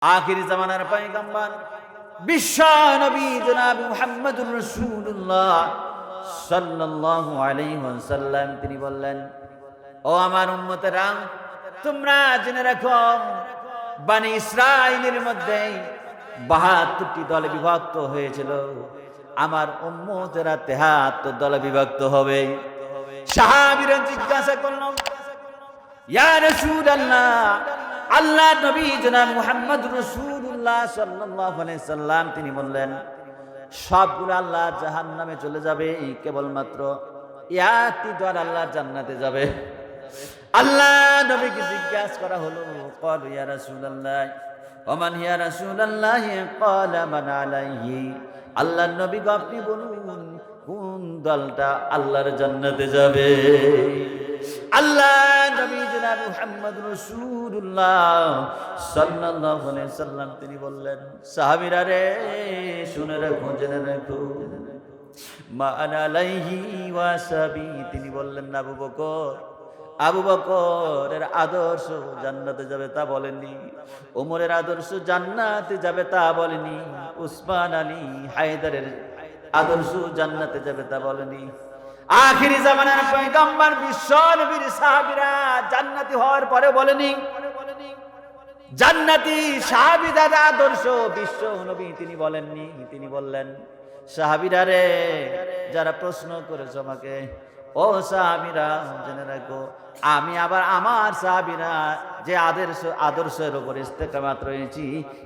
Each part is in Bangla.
আখির জামানার পয়গম্বর বিশ্ব নবী জনাব মুহাম্মদুর রাসূলুল্লাহ সাল্লাল্লাহু আলাইহি ওয়াসাল্লাম তিনি বললেন, ও আমার উম্মতেরা, তোমরা জেনে রাখো বনি ইসরাইলের মধ্যে ৭২টি দলে বিভক্ত হয়েছিল। আমার উম্মতেরা ৭৩ দলে বিভক্ত হবে। সাহাবীরা জিজ্ঞাসা করল, ইয়া রাসূলুল্লাহ, আল্লাহর নবী জনাব মুহাম্মদুর রাসূলুল্লাহ সাল্লাল্লাহু আলাইহি সাল্লাম তিনি বললেন, সবগুলো আল্লাহ জাহান্নামে চলে যাবে, কেবলমাত্র একটি দল আল্লাহ জান্নাতে যাবে। আল্লাহ নবীকে জিজ্ঞাসা করা হলো, ক্বালু ইয়া রাসূলুল্লাহ ওয়া মান ইয়া রাসূলুল্লাহ, ক্বালা মান আলাইহি। আল্লাহর নবী গো, আপনি বলুন কোন দলটা আল্লাহর জান্নাতে যাবে? আল্লাহ নবী জনাব মুহাম্মদুর রাসূলুল্লাহ সাল্লাল্লাহু আলাইহি সাল্লাম তিনি বললেন, সাহাবীরা রে, শুনে রাখো, জেনে রাখো, মা আনা আলাইহি ওয়া সাবি। তিনি বললেন, আবু বকরের আদর্শ জান্নাতে যাবে তা বলেননি, ওমরের আদর্শ জান্নাতে যাবে তা বলেনি, উসমান আলী হায়দারের আদর্শ জান্নাতে যাবে তা বলেনি। আখিরি জামানার পয়গম্বর বিশ্ব নবীর সাহাবীরা জান্নাতি হওয়ার পরে বলেনি, জান্নাতি সাহাবীদের আদর্শ বিশ্ব নবী তিনি বলেননি। তিনি বললেন, সাহাবীরা রে, যারা প্রশ্ন করেছে আমাকে, ও সাহাবীরা জেনে রাখো, আমি আবার আমার সাহাবীরা যে আদর্শের উপর ইস্তেকামাত রয়েছি,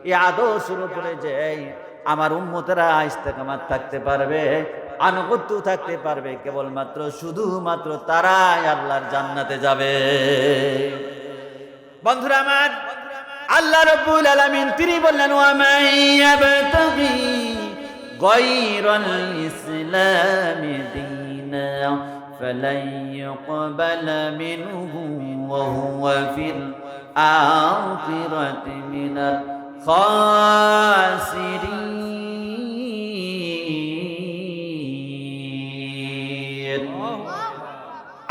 এই আদর্শের উপরে যে আমার উম্মতেরা ইস্তেকামাত থাকতে পারবে, আনুগত্য থাকতে পারবে, কেবলমাত্র শুধুমাত্র তারাই আল্লাহর জান্নাতে যাবে। বন্ধুরা আমার, আল্লাহ রাব্বুল আলামিন তিনি বললেন, ওয়া মাইয়াবতাগি গায়রাল ইসলামি দীনা ফালান ইউকবালা মিনহু ওয়া হুয়া ফিল আখিরাতি মিনাল খাসিরিন।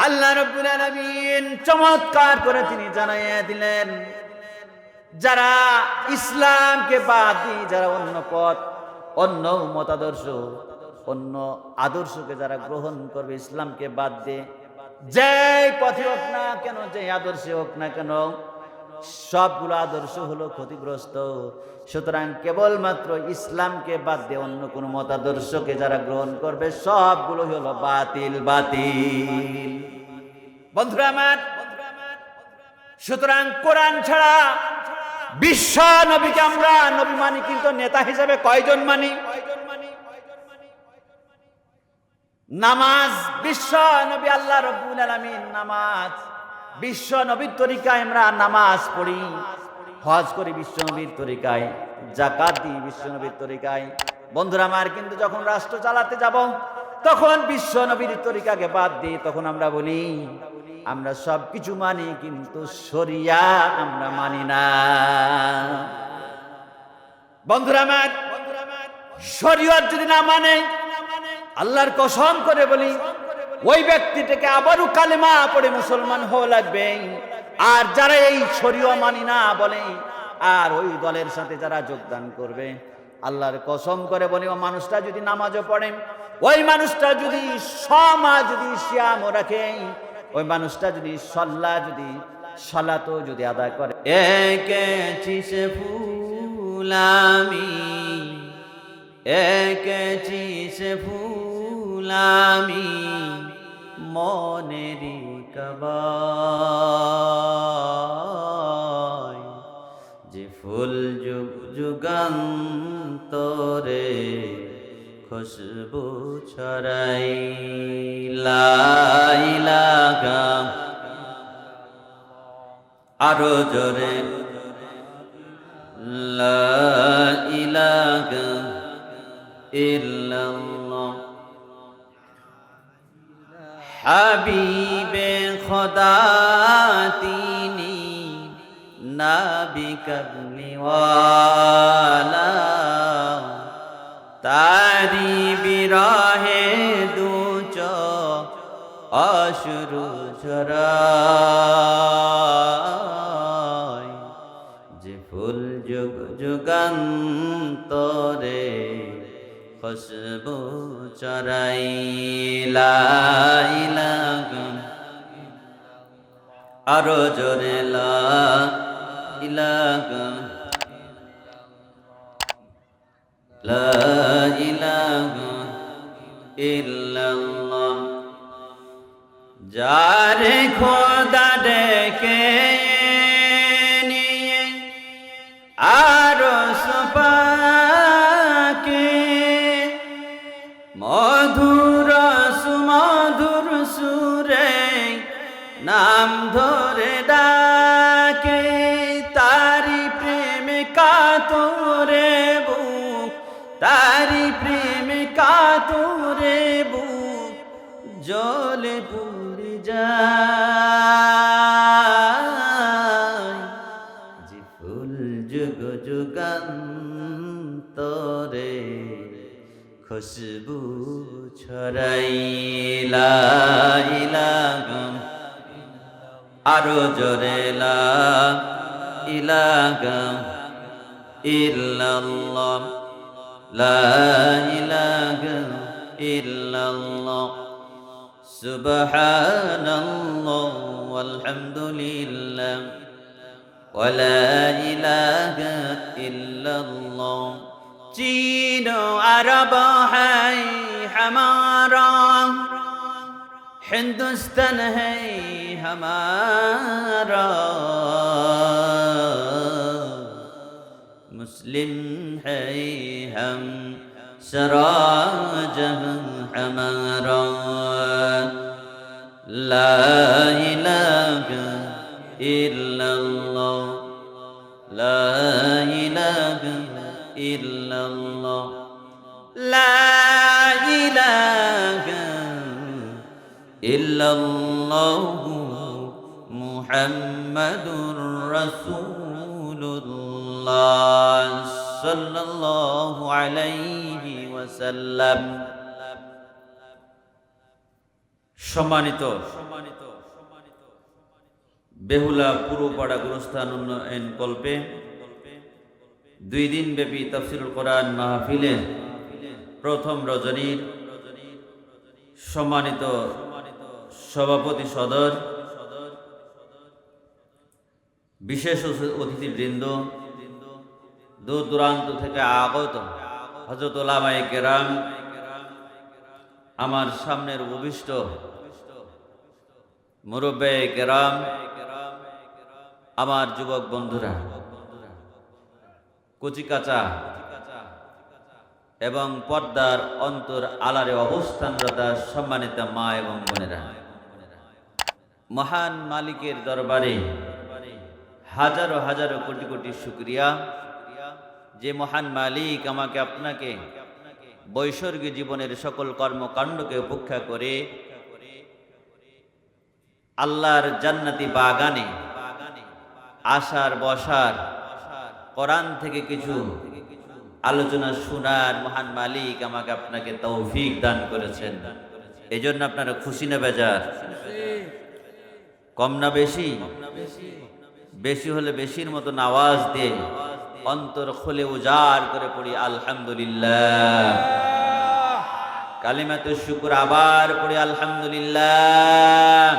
আল্লাহ রাব্বুল আলামিন চমৎকার করে তিনি জানাইয়া দিলেন, যারা ইসলামকে বাদ দিয়ে যারা অন্য পথ, অন্য মতাদর্শ, অন্য আদর্শকে যারা গ্রহণ করবে, ইসলামকে বাদ দিয়ে যে পথে হোক না কেন, যে আদর্শে হোক না কেন, সবগুলো আদর্শ হলো ক্ষতিগ্রস্ত। সুতরাং কেবলমাত্র ইসলামকে বাদ দিয়ে অন্য কোন মতাদর্শকে যারা গ্রহণ করবে, সবগুলো হলো বাতিল বাতিল। বন্ধুরা আমার, সুতরাং কোরআন ছাড়া বিশ্ব নবীকে আমরা নবী মানি, কিন্তু নেতা হিসেবে কয়জন মানি? নামাজ বিশ্ব নবী আল্লাহ রাব্বুল আলামিন নামাজ, বিশ্ব নবীর তরিকায় আমরা নামাজ পড়ি, হজ করি বিশ্ব নবীর তরিকায়, যাকাত দিই বিশ্ব নবীর তরিকায়। বন্ধুরা আমার, কিন্তু যখন রাষ্ট্র চালাতে যাব, তখন বিশ্ব নবীর তরিকাকে বাদ দিই, তখন আমরা বলি আমরা সবকিছু মানি, কিন্তু শরিয়া আমরা মানি না। বন্ধুরা আমার, শরীয়ত যদি না মানে, আল্লাহর কসম করে বলি, ওই ব্যক্তিটাকে আবারও কালেমা পড়ে মুসলমান হওয়া লাগবে। আর যারা এই শরীয়ত মানি না বলে, আর ওই দলের সাথে যারা যোগদান করবে, আল্লাহর কসম করে বলি, ও মানুষটা যদি নামাজও পড়ে, ওই মানুষটা যদি সমাজ যদি সিয়ামও রাখে, ওই মানুষটা যদি সালাতও যদি আদায় করে, একেছি সে ফুল আমি, একেছি সে ফুল আমি মনেরই কাবায়, যে ফুল যুগ যুগান্তরে খুশবু ছড়াই। লা ইলাহা, আরো জোরে, লা ইলাহা ইল্লাল্লাহ। হাবিবে খোদা তিনি নবী কামলিওয়ালা, তারি বিরহে দু চোখ অশ্রু ঝরায়, যে ফুল যুগ যুগান্তরে খুশবু ছড়াই লা ইলাহা আরো জোরে লা ইলাহা লা ইলাহা ইল্লাল্লাহ যারে খোদা ডেকে নিয়ে আরো সুপাকে মধুর সুমধুর সুরে নাম ধরে ডাকে তারি প্রেমে কাতরে বুক তারি প্রেমে কাতরে বুক জলে পুড়ে যায় যে ফুল যুগ যুগান্তরে খুশবু ছড়াই লা ইলাহা আরো জোরে লা ইলাহা ইল্লাল্লাহ লা ইলাহা ইল্লাল্লাহ সুবহানাল্লাহ ওয়ালহামদুলিল্লাহ ওয়া লা ইলাহা ইল্লাল্লাহ चीनो अरब है हमारा हिंदुस्तान है हमारा मुस्लिम है हम सारा जहां हमारा ला इलाहा इल्लल्लाह ला इलाहा ইল্লাল্লাহ লা ইলাহা ইল্লাল্লাহ মুহাম্মাদুর রাসূলুল্লাহ সাল্লাল্লাহু আলাইহি ওয়াসাল্লাম। সম্মানিত বেহুলা পুরোপাড়া গুরুস্থান উন্নয়ন কল্পে 2 দিন ব্যাপী তাফসীরুল কোরআন মাহফিলের প্রথম রজনীর সম্মানিত সভাপতি সদর, বিশেষ অতিথিবৃন্দ, দূর দূরান্ত থেকে আগত হযরত উলামায়ে কেরাম, আমার সামনের উপবিষ্ট মুরব্বিয়ে কেরাম, আমার যুবক বন্ধুরা, কচিকাচা এবং পর্দার অন্তর আলারে অবস্থানরত সম্মানিত মা এবং বোনেরা, মহান মালিকের দরবারে হাজারো হাজারো কোটি কোটি শুকরিয়া যে মহান মালিক আমাকে আপনাকে বৈসর্গীয় জীবনের সকল কর্মকাণ্ডকে উপেক্ষা করে আল্লাহর জান্নাতি বাগানে আসার বসার, কোরআন থেকে কিছু আলোচনা শোনার মহান মালিক আমাকে আপনাকে তৌফিক দান করেছেন। এই জন্য আপনারা খুশি না বেজার? কম না বেশি? বেশি হলে বেশির মতন আওয়াজ দিয়ে অন্তর খুলে উজাড় করে পড়ি আলহামদুলিল্লাহ। কালিমাতু শুকর আবার পড়ি আলহামদুলিল্লাহ।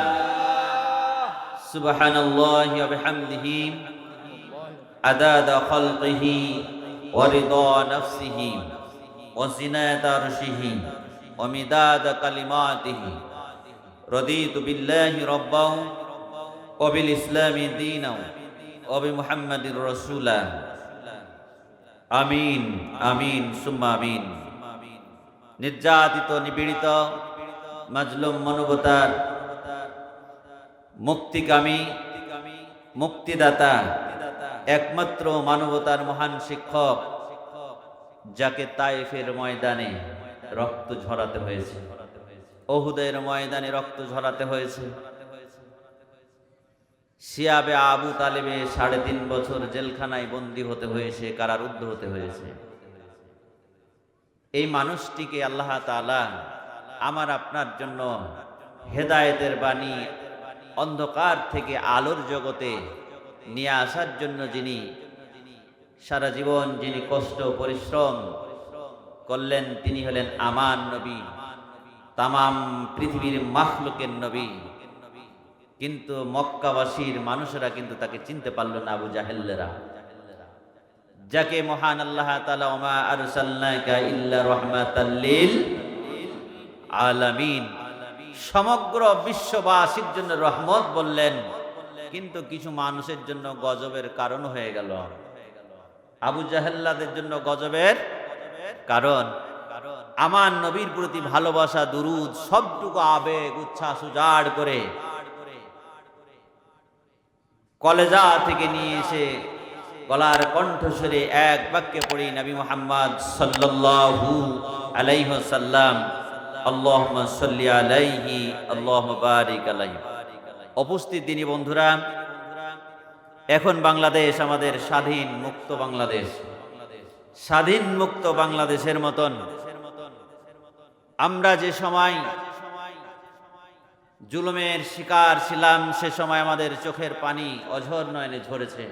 সুবহানাল্লাহি ওয়া বিহামদিহি আদাদা খালকিহি ওয়া রিদা নাফসিহি ওয়া জিনাতা আরশিহি ওয়া মিদাদা কালিমাতিহি। রাদিতু বিল্লাহি রাব্বান ওয়া বিল ইসলামি দীনান ওয়া বিমুহাম্মাদির রাসূলা। আমিন আমিন সুম্মা আমিন। নির্যাতিত, নিপীড়িত, মাজলুম মানবতার মুক্তিকামী, মুক্তিদাতা, একমাত্র মানবতার মহান শিক্ষক, যাকে তায়েফের ময়দানে রক্ত ঝরাতে হয়েছে, উহুদের ময়দানে রক্ত ঝরাতে হয়েছে, সিয়াবে আবু তালেবে 3.5 বছর জেলখানায় বন্দী হতে হয়েছে, কারারুদ্ধ হতে হয়েছে। এই মানুষটিকে আল্লাহ তাআলা আমার আপনার জন্য হেদায়েতের বাণী, অন্ধকার থেকে আলোর জগতে নিয়ে আসার জন্য যিনি সারা জীবন যিনি কষ্ট পরিশ্রম করলেন তিনি হলেন আমার নবী, তামাম পৃথিবীর মাখলুকের নবী। কিন্তু মক্কাবাসীর মানুষেরা কিন্তু তাকে চিনতে পারল না, আবু জাহেলরা, যাকে মহান আল্লাহ তাআলা ওমা আরসালনাকা ইল্লা রাহমাতাল লিল আলামিন, সমগ্র বিশ্ববাসীর জন্য রহমত বললেন, কিন্তু কিছু মানুষের জন্য গজবের কারণ হয়ে গেল। আবু জাহেল্লাদের জন্য গজবের কারণ আমার নবীর প্রতি ভালোবাসা, দুরুদ, সবটুকু আবেগ উচ্ছ্বাস উজাড় করে কলেজা থেকে নিয়ে এসে গলার কণ্ঠস্বরে এক বাক্যে পড়ি নবী মুহাম্মদ সাল্লাল্লাহু আলাইহি ওয়াসাল্লাম, আল্লাহুম্মা সাল্লি আলাইহি আল্লাহুম্মা বারিক আলাইহি। উপস্থিত দিনী বন্ধুরা, এখন বাংলাদেশ আমাদের স্বাধীন মুক্ত বাংলাদেশ। স্বাধীন মুক্ত বাংলাদেশের মতন আমরা যে সময় জুলুমের শিকার ছিলাম, সে সময় আমাদের চোখের পানি অঝর নয়নে ঝরেছে।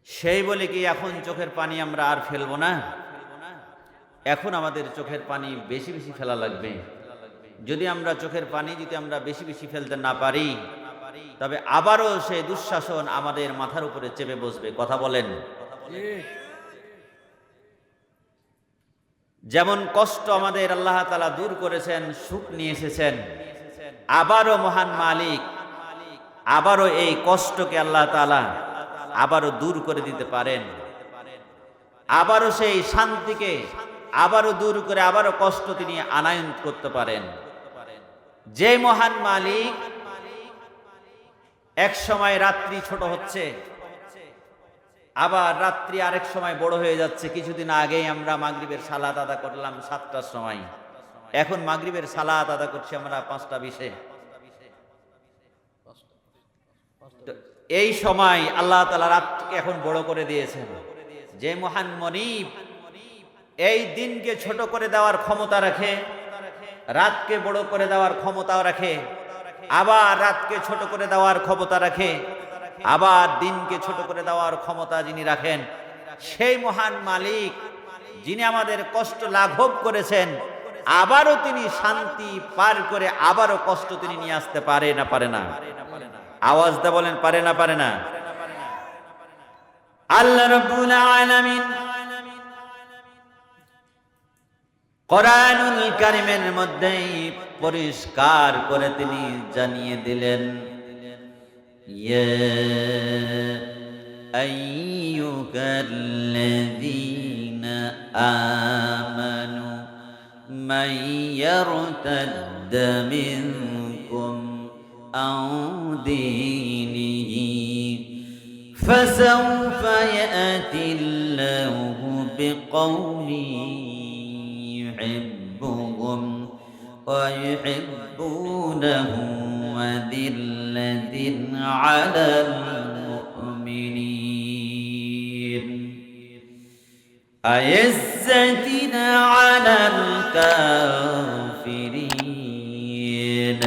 সেই বলে কি এখন চোখের পানি আমরা আর ফেলবো না? এখন আমাদের চোখের পানি বেশি বেশি ফেলা লাগবে। যদি আমরা চোখের পানি বেশি বেশি ফেলতে না পারি, তবে আবারও সেই দুঃশাসন আমাদের মাথার উপরে চেপে বসবে। কথা বলেন। যেমন কষ্ট আমাদের আল্লাহ তাআলা দূর করেছেন, সুখ নিয়ে এসেছেন, আবারও মহান মালিক আবারও এই কষ্টকে আল্লাহ তাআলা আবারও দূর করে দিতে পারেন। আবারও সেই শান্তিকে আবারও দূর করে আবারও কষ্ট তিনি আনায়ন করতে পারেন। যে মহান মালিক এক সময় রাত্রি ছোট হচ্ছে, আবার রাত্রি আরেক সময় বড় হয়ে যাচ্ছে। কিছুদিন আগেই আমরা মাগরিবের সালাত আদা করলাম 7টার সময়, এখন মাগরিবের সালাত আদা করছি আমরা 5টা 20-এ। এই সময় আল্লাহ তাআলা রাতকে এখন বড় করে দিয়েছেন। যে মহান মনিব এই দিনকে ছোট করে দেওয়ার ক্ষমতা রাখে, রাতকে বড় করে দেওয়ার ক্ষমতাও রাখে, আবার রাতকে ছোট করে দেওয়ার ক্ষমতা রাখে, আবার দিনকে ছোট করে দেওয়ার ক্ষমতা যিনি রাখেন, সেই মহান মালিক যিনি আমাদের কষ্ট লাঘব করেছেন, আবারও তিনি শান্তি পার করে আবারও কষ্ট তিনি নিয়ে আসতে পারে না? পারে না? আওয়াজ দা বলেন, পারে না? পারে না? আল্লাহ রাব্বুল আলামিন কোরআনুল কারীমের মধ্যে পরিষ্কার করে তিনি জানিয়ে দিলেন, ইয়া আইয়ুহাল্লাযীনা আমানু মান ইয়ারতাদ্দা মিনকুম আন দীনিহি ফাসাউফা ইয়াতিল্লাহু বিকওমিন يحبهم ويحبونه وذلة على المؤمنين أعزة على الكافرين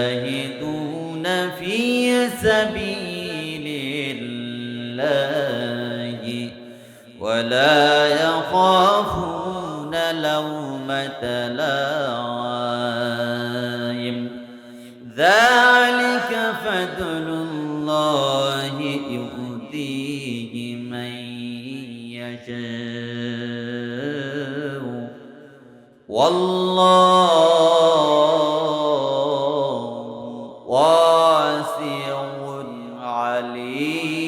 يجاهدون في سبيل الله ولا يخافون لومة لائم ذلك فضل الله يؤتيه من يشاء والله واسع عليم।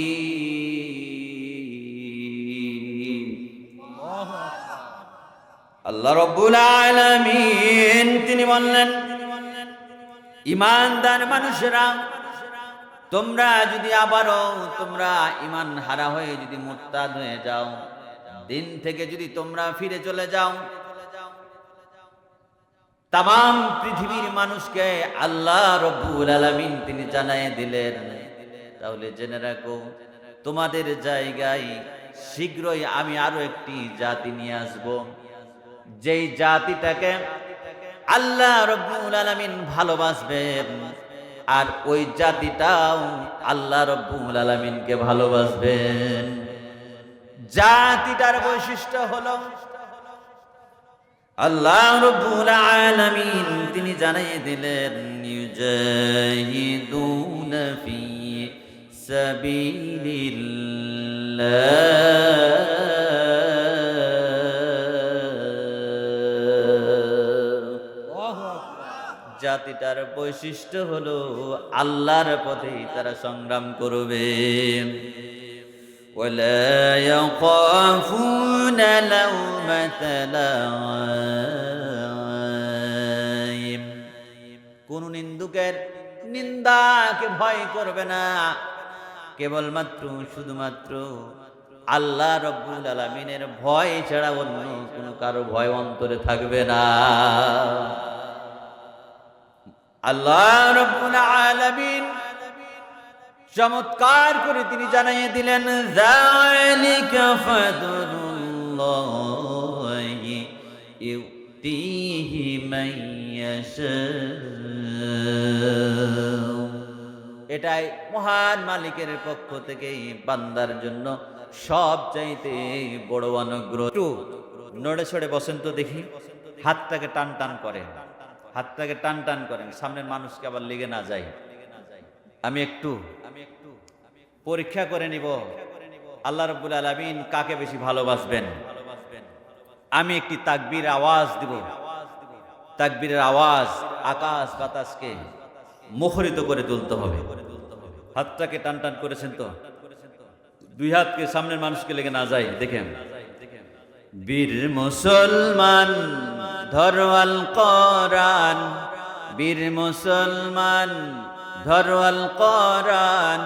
আল্লাহ রাব্বুল আলামিন তিনি বললেন, ঈমানদার মানুষেরা, তোমরা যদি আবারও তোমরা ঈমান হারা হয়ে যদি মুরতাদ হয়ে যাও, দিন থেকে যদি তোমরা ফিরে চলে যাও, তামাম পৃথিবীর মানুষকে আল্লাহ রাব্বুল আলামিন তিনি জানায়ে দিলেন, তাহলে জেনে রাখো তোমাদের জায়গায় শীঘ্রই আমি আরো একটি জাতি নিয়ে আসব, যেই জাতিটাকে আল্লাহ রাব্বুল আলামিন ভালোবাসবেন, আর ওই জাতিটাও আল্লাহ রাব্বুল আলামিনকে ভালোবাসবেন। জাতিটার বৈশিষ্ট্য হলো আল্লাহ রাব্বুল আলামিন তিনি জানিয়ে দিলেন, ইউজাহিদুনা ফি সাবিলিল্লাহ। জাতিটার বৈশিষ্ট্য হলো আল্লাহর পথে তারা সংগ্রাম করবে। ولا يخافون لومة لائم। কোন নিন্দুকের নিন্দাকে ভয় করবে না, কেবলমাত্র শুধুমাত্র আল্লাহ রাব্বুল আলামিনের ভয় ছাড়া অন্য কোনো কারো ভয় অন্তরে থাকবে না। আল্লাহ রাব্বুল আলামিন চমৎকার করে তিনি জানিয়ে দিলেন, যালিকা ফাদলুল্লাহি ইউতিহি মান ইয়াশা। এটাই মহান মালিকের পক্ষ থেকে বান্দার জন্য সবচাইতে বড় অনুগ্রহ। একটু নড়ে ছড়ে বসেন তো দেখি, হাতটাকে টান টান করেন, হাতটাকে টান টান করেন, সামনের মানুষকে আবার লেগে না যায়। আমি একটু পরীক্ষা করে নিব আল্লাহ রাব্বুল আলামিন কাকে বেশি ভালোবাসবেন। আমি একটি তাকবীর আওয়াজ দিব, তাকবীরের আওয়াজ আকাশ বাতাসকে মুখরিত করে তুলতে হবে। হাতটাকে টান টান করেছেন তো, দুই হাতকে সামনের মানুষকে লেগে না যায়। দেখেন, বীর মুসলমান ধরো আল কোরআন, বীর মুসলমান ধরো আল কোরআন,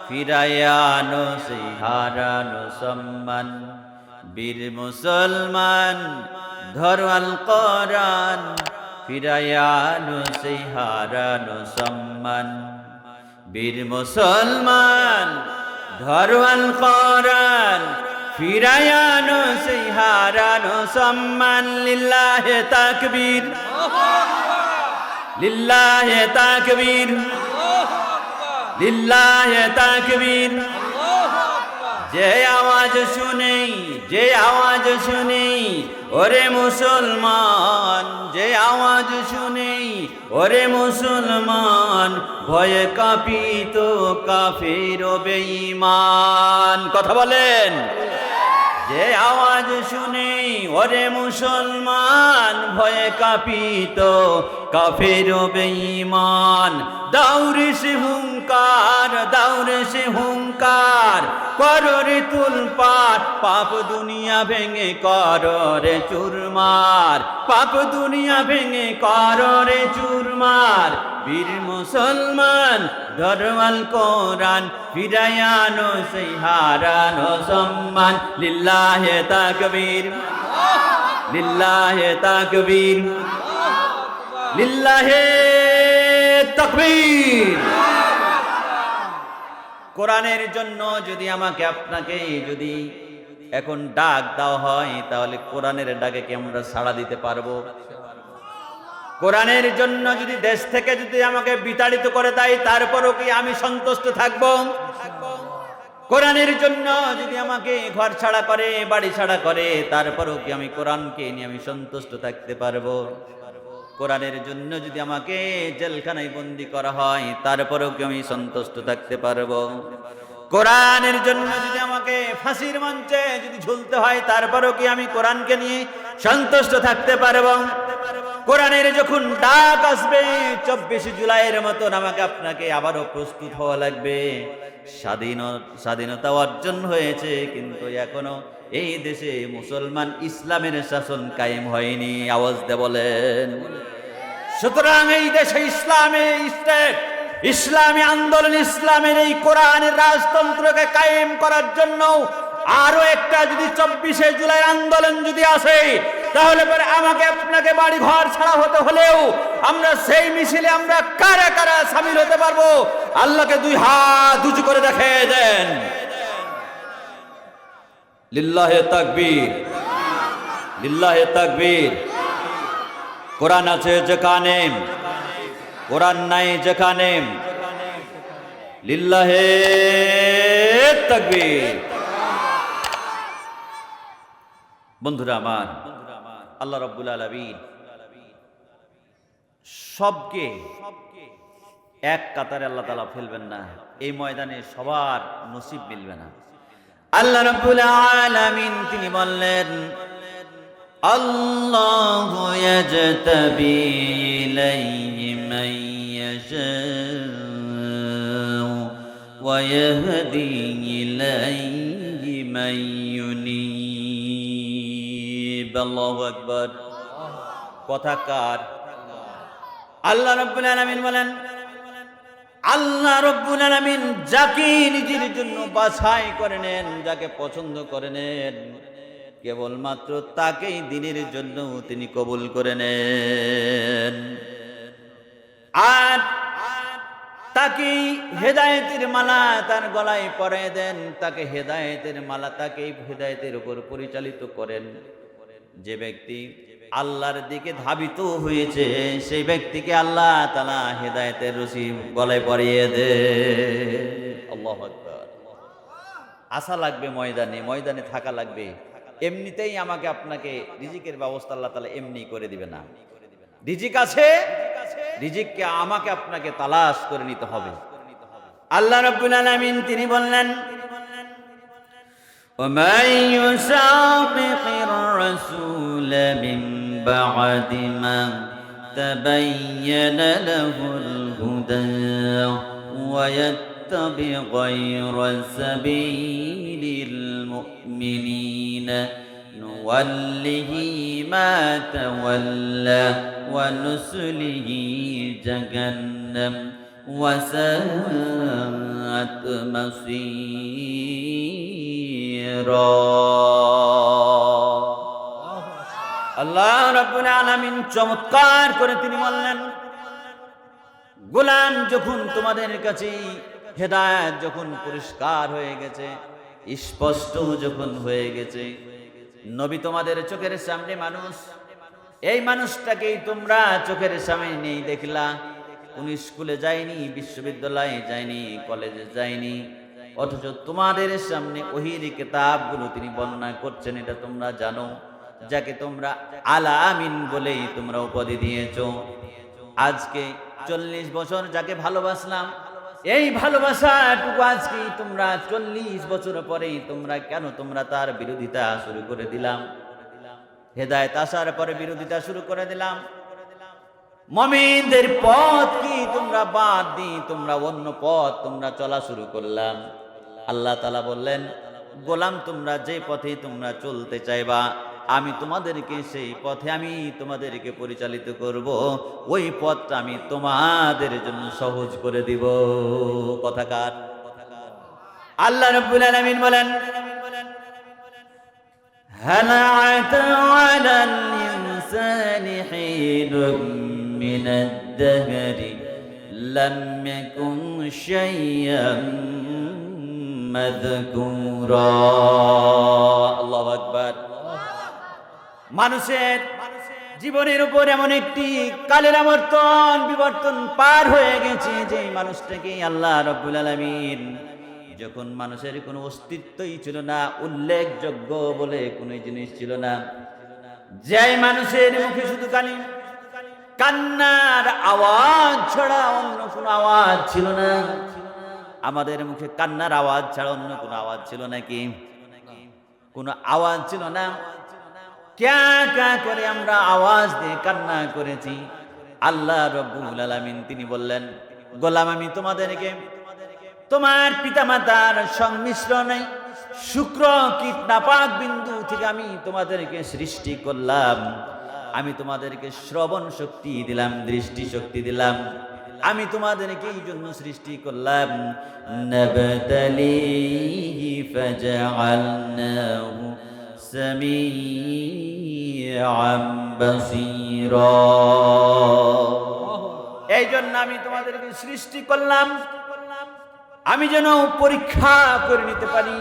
ফিরায়ানো সেই হারানো সম্মান। বীর মুসলমান ধরো আল কোরআন, ফিরায়ানো সেই হারানো সম্মান। বীর মুসলমান ধরো আল কোরআন, ফিরায়ানো সেই হারানো সম্মান। লিল্লাহে তাকবীর, লিল্লাহে তাকবীর, লিল্লাহে তাকবীর। যে আওয়াজ শুনেই, যে আওয়াজ শুনেই ওরে মুসলমান, যে আওয়াজ শুনেই ওরে মুসলমান, ভয়ে কাঁপিত কাফির ও বেঈমান। কথা বলেন। যে আওয়াজ শুনেই ওরে মুসলমান, ভয়ে কাঁপিত কাফির ও বেঈমান। দাউরে সে হুঙ্কার, দাউরে সে হুঙ্কার, কররে তুলপার, পাপ দুনিয়া ভেঙে কররে চুরমার, পাপ দুনিয়া ভেঙে কররে চুরমার। বীর মুসলমান ধরো আল কোরআন, ফিরায়ানো সেই হারানো সম্মান। লিল্লাহে তাকবীর, লিল্লাহে তাকবীর, লিল্লাহে তাকবীর। কোরআনের জন্য যদি আমাকে আপনাকে যদি এখন ডাক দেওয়া হয়, তাহলে কোরআনের ডাকে কি আমরা সাড়া দিতে পারবো? কোরআনের জন্য যদি দেশ থেকে যদি আমাকে বিতাড়িত করে দেয়, তারপরও কি আমি সন্তুষ্ট থাকব? কোরআনের জন্য যদি আমাকে ঘর ছাড়া করে, বাড়ি ছাড়া করে, তারপরও কি আমি কোরআনকে নিয়ে আমি সন্তুষ্ট থাকতে পারবো? কোরআনের জন্য যদি আমাকে জেলখানায় বন্দি করা হয়, তারপরেও কি আমি সন্তুষ্ট থাকতে পারবো? কোরআনের জন্য যদি আমাকে ফাঁসির মঞ্চে যদি ঝুলতে হয়, তারপরেও কি আমি কোরআনকে নিয়ে সন্তুষ্ট থাকতে পারবো? কোরআনের যখন ডাক আসবে 24 জুলাইয়ের মতন আমাকে আপনাকে আবারও প্রস্তুত হওয়া লাগবে। স্বাধীনতা অর্জন হয়েছে, কিন্তু এখনো এই দেশে মুসলমান ইসলামের শাসন কায়েম হয়নি। আওয়াজ দিয়ে বলেন। সুতরাং এই দেশে ইসলামের স্টেট, ইসলামী আন্দোলন, ইসলামের এই কোরআনের রাজতন্ত্রকে কায়েম করার জন্য আরো একটা যদি 24 জুলাই আন্দোলন যদি আসে, তাহলে পরে আমাকে আপনাকে বাড়ি ঘর ছাড়া হতে হলেও আমরা সেই মিছিলে আমরা কারা কারা শামিল হতে পারবো? আল্লাহকে দুই হাত উঁচু করে দেখিয়ে দেন। লিল্লাহে তাকবীর, লিল্লাহে তাকবীর। কোরআন আছে যেখানে, কোরআন নাই যেখানে, লিল্লাহে তাকবীর। বন্ধুরা আমার, আল্লাহ রাব্বুল আলামিন সবকে এক কাতারে আল্লাহ তাআলা ফেলবেন না, এই ময়দানে সবার নসিব মিলবে না। আল্লাহ রাব্বুল আলামিন তিনি বললেন, আল্লাহু ইয়াজতাবি ইলাইহি মান ইয়াশাউ ওয়া ইয়াহদি ইলাইহি মান ইউনীব। আল্লাহু আকবার। কথা কার? আল্লাহ রাব্বুল আলামিন বলেন, আল্লাহ রাব্বুল আলামিন যাকে নিজের জন্য বাছাই করে নেন, যাকে পছন্দ করে নেন, কেবলমাত্র তাকেই দিনের জন্য তিনি কবুল করে নেন। আর তাকে হেদায়েতের মালা তার গলায় পরিয়ে দেন, তাকে হেদায়েতের মালা, তাকে হেদায়েতের উপর পরিচালিত করেন। যে ব্যক্তি আল্লাহর দিকে ধাবিত হয়েছে সেই ব্যক্তিকে আল্লাহ তাআলা হেদায়েতের রশি গলায় পরিয়ে দেন। আল্লাহু আকবার। আশা লাগবে ময়দানে, ময়দানে থাকা লাগবে। এমনিতেই আমাকে আপনাকে রিজিকের ব্যবস্থা আল্লাহ তাআলা এমনি করে দিবে না। রিজিক আছে, রিজিককে আমাকে আপনাকে তালাশ করে নিতে হবে। আল্লাহ রাব্বুল আলামিন তিনি বললেন, وَمَن يُشَاقِقِ الرَّسُولَ مِن بَعْدِ مَا تَبَيَّنَ لَهُ الْهُدَى وَيَتَّبِعْ غَيْرَ سَبِيلِ الْمُؤْمِنِينَ نُوَلِّهِ مَا تَوَلَّى وَنُصْلِهِ جَهَنَّمَ وَسَاءَتْ مَصِيرًا। আল্লাহ রাব্বুল আলামিন চমৎকার করে তিনি বললেন, গোলাম যখন তোমাদের কাছে হেদায়েত যখন পরিষ্কার হয়ে গেছে, স্পষ্ট যখন হয়ে গেছে, নবী তোমাদের চোখের সামনে মানুষ, এই মানুষটাকেই তোমরা চোখের সামনে নেই দেখলা, কোন স্কুলে যায়নি, বিশ্ববিদ্যালয়ে যায়নি, কলেজে যায়নি, অথচ তোমাদের সামনে ওহীর কিতাবগুলো তিনি বর্ণনা করছেন, এটা তোমরা জানো, যাকে তোমরা আলামিন বলেই তোমরা উপাধি দিয়েছো। আজকে 40 বছর যাকে ভালোবাসলাম, এই ভালোবাসাটুকু আজকে তোমরা 40 বছর পরেই তোমরা কেন তোমরা তার বিরোধিতা শুরু করে দিলাম? হেদায়েত আসার পরে বিরোধিতা শুরু করে দিলাম। মুমিনদের পথ কি তোমরা বাদ দিয়ে তোমরা অন্য পথ তোমরা চলা শুরু করলাম। আল্লাহ তাআলা বললেন, গোলাম তোমরা যে পথে তোমরা চলতে চাইবা, আমি তোমাদেরকে সেই পথে আমি তোমাদেরকে পরিচালিত করব, ওই পথটা আমি তোমাদের জন্য সহজ করে দিব। কথাকার? আল্লাহ রাব্বুল আলামিন বলেন, হাল আতা আলাল ইনসানি হিনুম মিনাদ দাহরি লাম ইয়াকুন শাইয়্যান মাযকুরা। আল্লাহু আকবার। মানুষের জীবনের উপর এমন একটি কালের বিবর্তন পার হয়ে গেছে, যে মানুষটাকে আল্লাহ রাব্বুল আলামিন যখন মানুষের কোনো অস্তিত্বই ছিল না, উল্লেখযোগ্য বলে কোনো জিনিস ছিল না, যে মানুষের মুখে শুধু কান্নার আওয়াজ ছাড়া অন্য কোনো আওয়াজ ছিল না। আমাদের মুখে কান্নার আওয়াজ ছাড়া অন্য কোনো আওয়াজ ছিল নাকি? কোনো আওয়াজ ছিল না। ক্যা ক্যা করে আমরা আওয়াজ দিয়ে কান্না করেছি। আল্লাহ রাব্বুল আলামিন তিনি বললেন, গোলাম আমি তোমাদেরকে তোমার পিতামাতার সংমিশ্রণে শুক্র কীট নাপাক বিন্দু থেকে আমি তোমাদেরকে সৃষ্টি করলাম। আমি তোমাদেরকে শ্রবণ শক্তি দিলাম, দৃষ্টি শক্তি দিলাম। আমি তোমাদেরকে এই জন্য সৃষ্টি করলাম, নাবতালিহি ফাজআলনাহু সামিআন বাসীরা। এই জন্য আমি তোমাদেরকে সৃষ্টি করলাম, আমি যেন পরীক্ষা করে নিতে পারি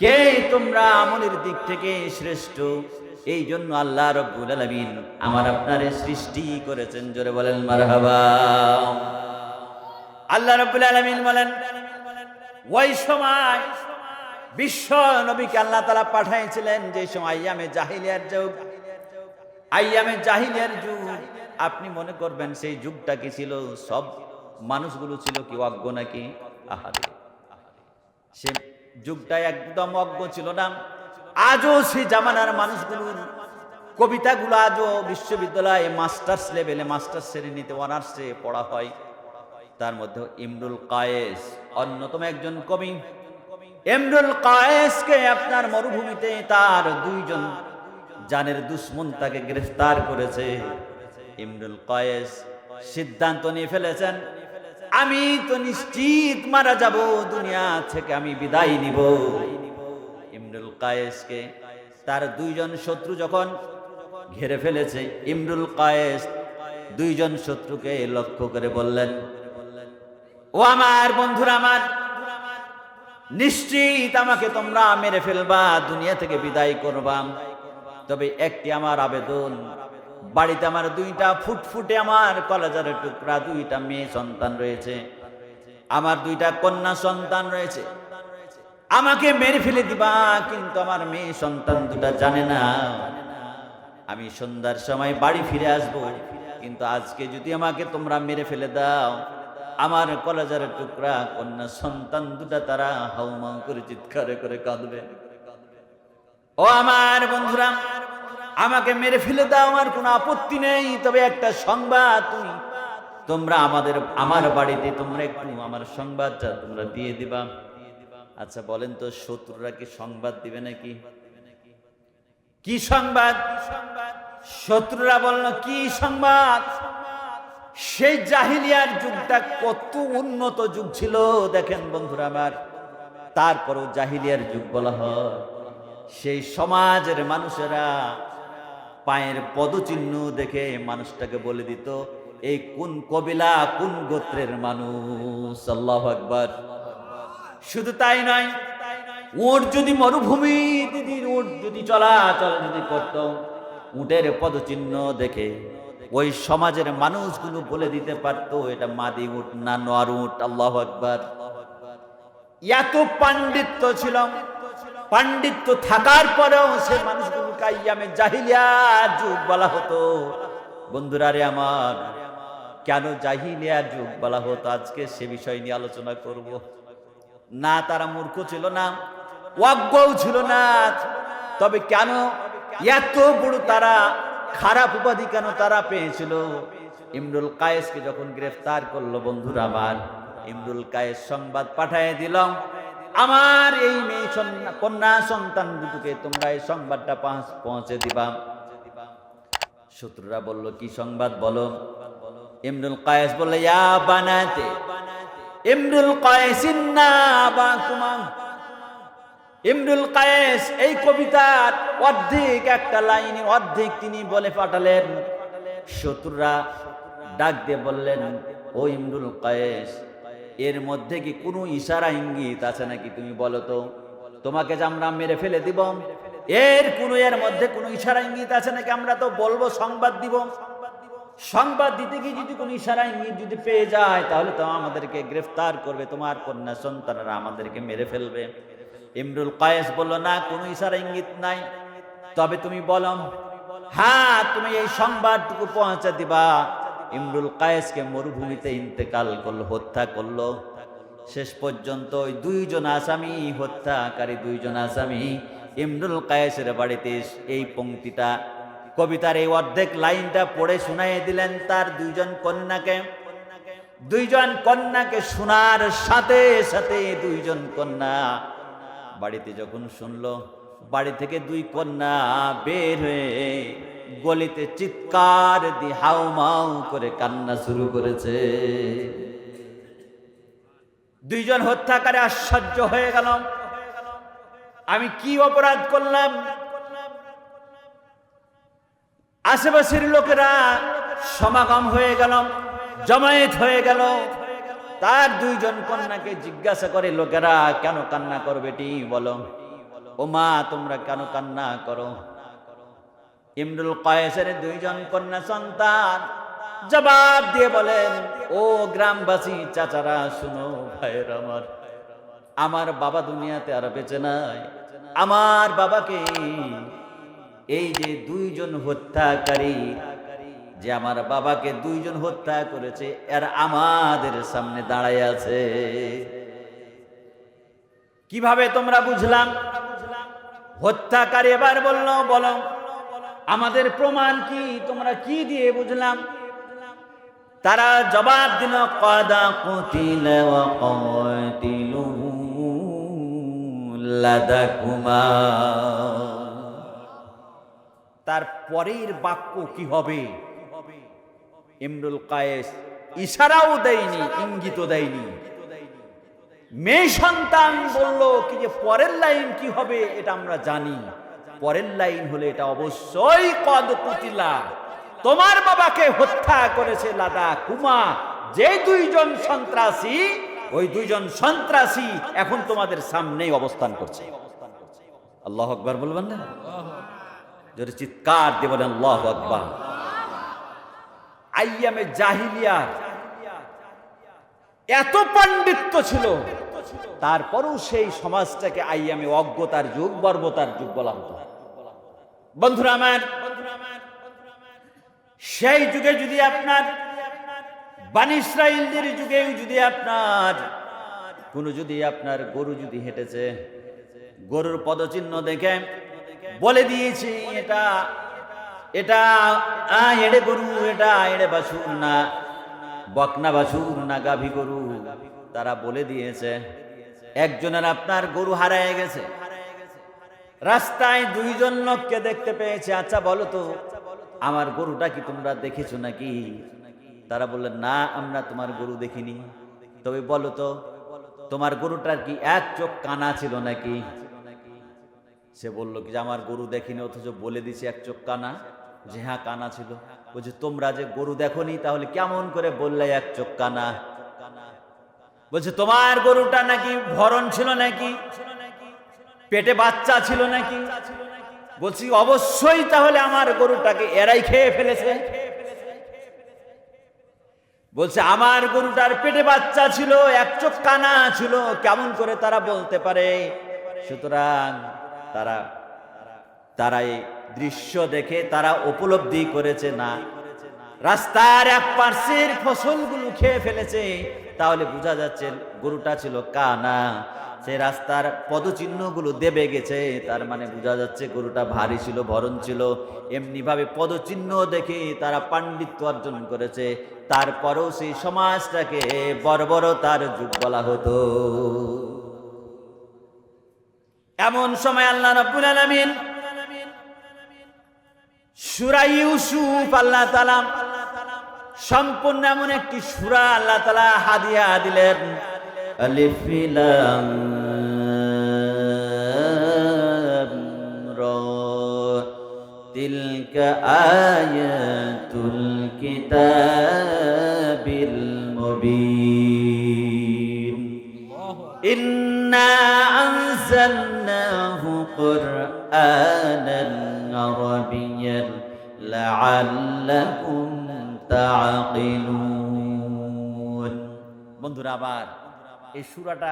কে তোমরা আমলের দিক থেকে শ্রেষ্ঠ। এই জন্য আল্লাহ রাব্বুল আলামিন আমার আপনারে সৃষ্টি করেছেন। জোরে বলেন মারহাবা। আল্লাহ রাব্বুল আলামিন বলেন, ওই সময় বিশ্ব নবীকে আল্লাহ তাআলা পাঠিয়েছিলেন যে সময় আইয়ামে জাহিলিয়ার যুগ। আইয়ামে জাহিলিয়ার যুগ আপনি মনে করবেন সেই যুগটা কি ছিল? সব মানুষগুলো ছিল কি অজ্ঞ নাকি? আহারে, সে যুগটা একদম অজ্ঞ ছিল না। আজও সেই জামানার মানুষগুলোর কবিতাগুলো আজও বিশ্ববিদ্যালয়ে মাস্টার্স লেভেলে, মাস্টার্স শ্রেণীতে, অনার্সে পড়া হয়। তার মধ্যে ইমরুল কায়েস অন্যতম একজন কবি। ইমরুল কায়েসকে আপনার মরুভূমিতে তার দুইজন জানের দুশ্মন তাকে গ্রেফতার করেছে। ইমরুল কায়েস সিদ্ধান্ত নিয়ে ফেলেছেন, আমি তো নিশ্চিত মারা যাব, দুনিয়া থেকে আমি বিদায় নিব। ইমরুল কায়েসকে তার দুইজন শত্রু যখন ঘিরে ফেলেছে, ইমরুল কায়েস দুইজন শত্রুকে লক্ষ্য করে বললেন, ও আমার বন্ধুরা, আমার নিশ্চিত আমাকে তোমরা মেরে ফেলবা, দুনিয়া থেকে বিদায় করবা, তবে একটি আমার আবেদন, বাড়িতে আমার দুইটা ফুটফুটে আমার কলেজার টুকরা দুইটা মেয়ে সন্তান রয়েছে, আমার দুইটা কন্যা সন্তান রয়েছে, আমাকে মেরে ফেলে দিবা, কিন্তু আমার মেয়ে সন্তান দুটা জানে না আমি সন্ধ্যার সময় বাড়ি ফিরে আসব, কিন্তু আজকে যদি আমাকে তোমরা মেরে ফেলে দাও, আমার কলেজার টুকরা কন্যা সন্তান দুটা তারা হাউমাউ করে চিৎকার করে কাঁদবে। ও আমার বন্ধুরা, আমাকে মেরে ফেলে দাও, আমার কোনো আপত্তি নেই, তবে একটা সংবাদ তোমরা আমার বাড়িতে তোমরা একটু আমার সংবাদটা তোমরা দিয়ে দিবা। আচ্ছা বলেন তো, শত্রুরা কি সংবাদ দিবে নাকি? কি সংবাদ? শত্রুরা বলল, কি সংবাদ? সেই জাহিলিয়ার যুগটা কত উন্নত যুগ ছিল দেখেন বন্ধুরা আমার, তারপরও জাহিলিয়ার যুগ বলা হয়। সেই সমাজের মানুষেরা পায়ের পদচিহ্ন দেখে মানুষটাকে বলে দিত এই কোন কবিলা, কোন গোত্রের মানুষ। আল্লাহু আকবার। শুধু তাই নয়, উট যদি মরুভূমি উট যদি চলাচল যদি করত, উটের পদচিহ্ন দেখে ওই সমাজের মানুষগুলো বলে দিতে পারত এটা মাদি উট না নোয়ার উট। আল্লাহু আকবার। এত পাণ্ডিত্য ছিল, পাণ্ডিত্য থাকার পরেও সে মানুষগুলোকে আইয়ামে জাহিলিয়ার যুগ বলা হতো। বন্ধুরা রে আমার, কেন জাহিলিয়ার যুগ বলা হতো আজকে সে বিষয় নিয়ে আলোচনা করব না। তারা মূর্খ ছিল না, অজ্ঞও ছিল না, তবে কেন এত বড় তারা খারাপ উপাধি কেন তারা পেয়েছিল? ইমরুল কায়েসকে যখন গ্রেফতার করলো বন্ধুরা আমার, ইমরুল কায়েস সংবাদ পাঠিয়ে দিল, আমার এই মেয়ে কন্যা সন্তান দুটোকে তোমরা এই সংবাদটা পৌঁছে দিবা। শত্রুরা বলল, কি সংবাদ বলো? ইমরুল কায়েস বলল, ইয়া বানাতে ইমরুল কায়েস ইন্না আবাকুমা। ইমরুল কায়েস এই কবিতার অর্ধেক একটা লাইনে অর্ধেক তিনি বলে পাঠালেন। শত্রুরা ডাক দিয়ে বললেন, ও ইমরুল কায়েস, এর মধ্যে কি কোনো ইশারা ইঙ্গিত আছে নাকি? তুমি বলো তো, তোমাকে যে আমরা মেরে ফেলে দিব, এর মধ্যে কোনো ইশারা ইঙ্গিত আছে নাকি? আমরা তো বলবো সংবাদ দিব, সংবাদ দিতে গিয়ে যদি কোনো ইশারা ইঙ্গিত যদি পেয়ে যায়, তাহলে তো আমাদেরকে গ্রেফতার করবে, তোমার কন্যা সন্তানরা আমাদেরকে মেরে ফেলবে। ইমরুল কায়েস বলল, না, কোনো ইশারা ইঙ্গিত নাই, তবে তুমি বলো, হ্যাঁ তুমি এই সংবাদটুকু পৌঁছে দিবা। ইমরুল কায়েসকে মরুভূমিতে ইন্তেকাল করলো, হত্যা করলো। শেষ পর্যন্ত ওই দুইজন আসামি, হত্যাকারী দুইজন আসামি ইমরুল কায়েসের বাড়িতে এই পংক্তিটা, কবিতার এই অর্ধেক লাইনটা পড়ে শুনাইয়ে দিলেন তার দুইজন কন্যাকে। দুইজন কন্যাকে শোনার সাথে সাথে দুইজন কন্যা বাড়িতে যখন শুনলো, বাড়ি থেকে দুই কন্যা বের হয়ে গলিতে চিৎকার দিয়ে হাউমাউ করে কান্না শুরু করেছে। দুইজন হত্যাকারী আশ্চর্য হয়ে গেল, আমি কি অপরাধ করলাম? আশেপাশের লোকেরা সমাগম হয়ে গেল, জমায়েত হয়ে গেল। তার দুইজন কন্যাকে জিজ্ঞাসা করে লোকেরা, কেন কান্না করো বেটি, বলো। ও মা, তোমরা কেন কান্না করো? ইমরুল কায়েসের দুইজন কন্যা সন্তান জবাব দিয়ে বলেন, ও গ্রামবাসী চাচারা, শুনো ভাইয়ের আমার, আমার বাবা দুনিয়াতে আর বেঁচে নাই। আমার বাবাকে এই যে দুইজন হত্যাকারী, যে আমার বাবাকে দুইজন হত্যা করেছে, এর আমাদের সামনে দাঁড়ায় আছে। কিভাবে তোমরা বুঝলাম? হত্যাকারী এবার বলল, বলো আমাদের প্রমাণ কি, তোমরা কি দিয়ে বুঝলাম? তারা জবাব দিল, কাদা কুতিলা ওয়া কাতিলুহু লাদাকুমা। তার পরের বাক্য কি হবে? ইমরুল কায়েস ইশারাও দেয়নি, ইঙ্গিতও দেয়নি। মেয়ে সন্তান বলল কি যে পরের লাইন কি হবে এটা আমরা জানি। পরের লাইন হলে এটা অবশ্যই কদ কুতিলা, তোমার বাবাকে হত্যা করেছে লাদা কুমা, যে দুইজন সন্ত্রাসী, ওই দুইজন সন্ত্রাসী এখন তোমাদের সামনেই অবস্থান করছে। আল্লাহু আকবার বলবেন না? জোরে চিৎকার দিয়ে বলেন আল্লাহু আকবার। আইয়ামে জাহিলিয়ার এত পাণ্ডিত্য ছিল, তারপরেও সেই সমাজটাকে আইয়ামে অজ্ঞতার যুগ, বর্বতার যুগ বলা হতো। বন্ধুরা আমার, সেই যুগে যদি আপনার বনী ইসরাঈলদের যুগেও যদি আপনার গরু যদি হেঁটেছে, গরুর পদচিহ্ন দেখে বলে দিয়েছে এটা এটা এড়ে গরু, এটা এড়ে বাছুর না, বকনা বাছুর না গাভী গরু, তারা বলে দিয়েছে। একজনের আপনার গরু হারায় গেছে, রাস্তায় দুইজন লোককে দেখতে পেয়েছে, আচ্ছা বলো তো আমার গরুটা কি তোমরা দেখেছো নাকি? তারা বললেন, না আমরা তোমার গরু দেখিনি। তবে বলো তো তোমার গরুটার কি এক চোখ কানা ছিল নাকি? সে বলল কি যে আমার গরু দেখিনি, অথচ বলে দিছে এক চোখ কানা। যে হ্যাঁ কানা ছিল। বলছে তোমরা যে গরু দেখোনি তাহলে কেমন করে বললে এক চোখ কানা? বলছে তোমার গরুটা নাকি ভরণ ছিল নাকি, পেটে বাচ্চা ছিল নাকি? বলছি অবশ্যই, তাহলে আমার গরুটাকে এরাই খেয়ে ফেলেছে। বলছে আমার গরুটার পেটে বাচ্চা ছিল, এক চোখ কানা ছিল, কেমন করে তারা বলতে পারে? সুতরাং তারা এই দৃশ্য দেখে তারা উপলব্ধি করেছে, না রাস্তার এক পার্শ্বের ফসলগুলো খেয়ে ফেলেছে, তাহলে বোঝা যাচ্ছে গরুটা ছিল কানা। সে রাস্তার পদচিহ্নগুলো দেবে গেছে, তার মানে বোঝা যাচ্ছে গরুটা ভারী ছিল, ভরণ ছিল। এমনি ভাবে পদচিহ্ন দেখে তারা পাণ্ডিত্য অর্জন করেছে। তারপরেও সেই সমাজটাকে বর্বরতার যুগ বলা হতো। এমন সময় আল্লাহ রাব্বুল আলামিন সূরা ইউসুফ, আল্লাহ তাআলা সম্পূর্ণ এমন একটি সূরা আল্লাহ তাআলা হাদিয়া দিলেন। আলিফ লাম রা তিলকা আয়াতুল কিতাবিল মুবিন ইন্না আনজালনাহু কুরআনান আরাবিয়্যান লাআল্লাকুম তাআকিলুন। বন্ধুরা আবার এই সূরাটা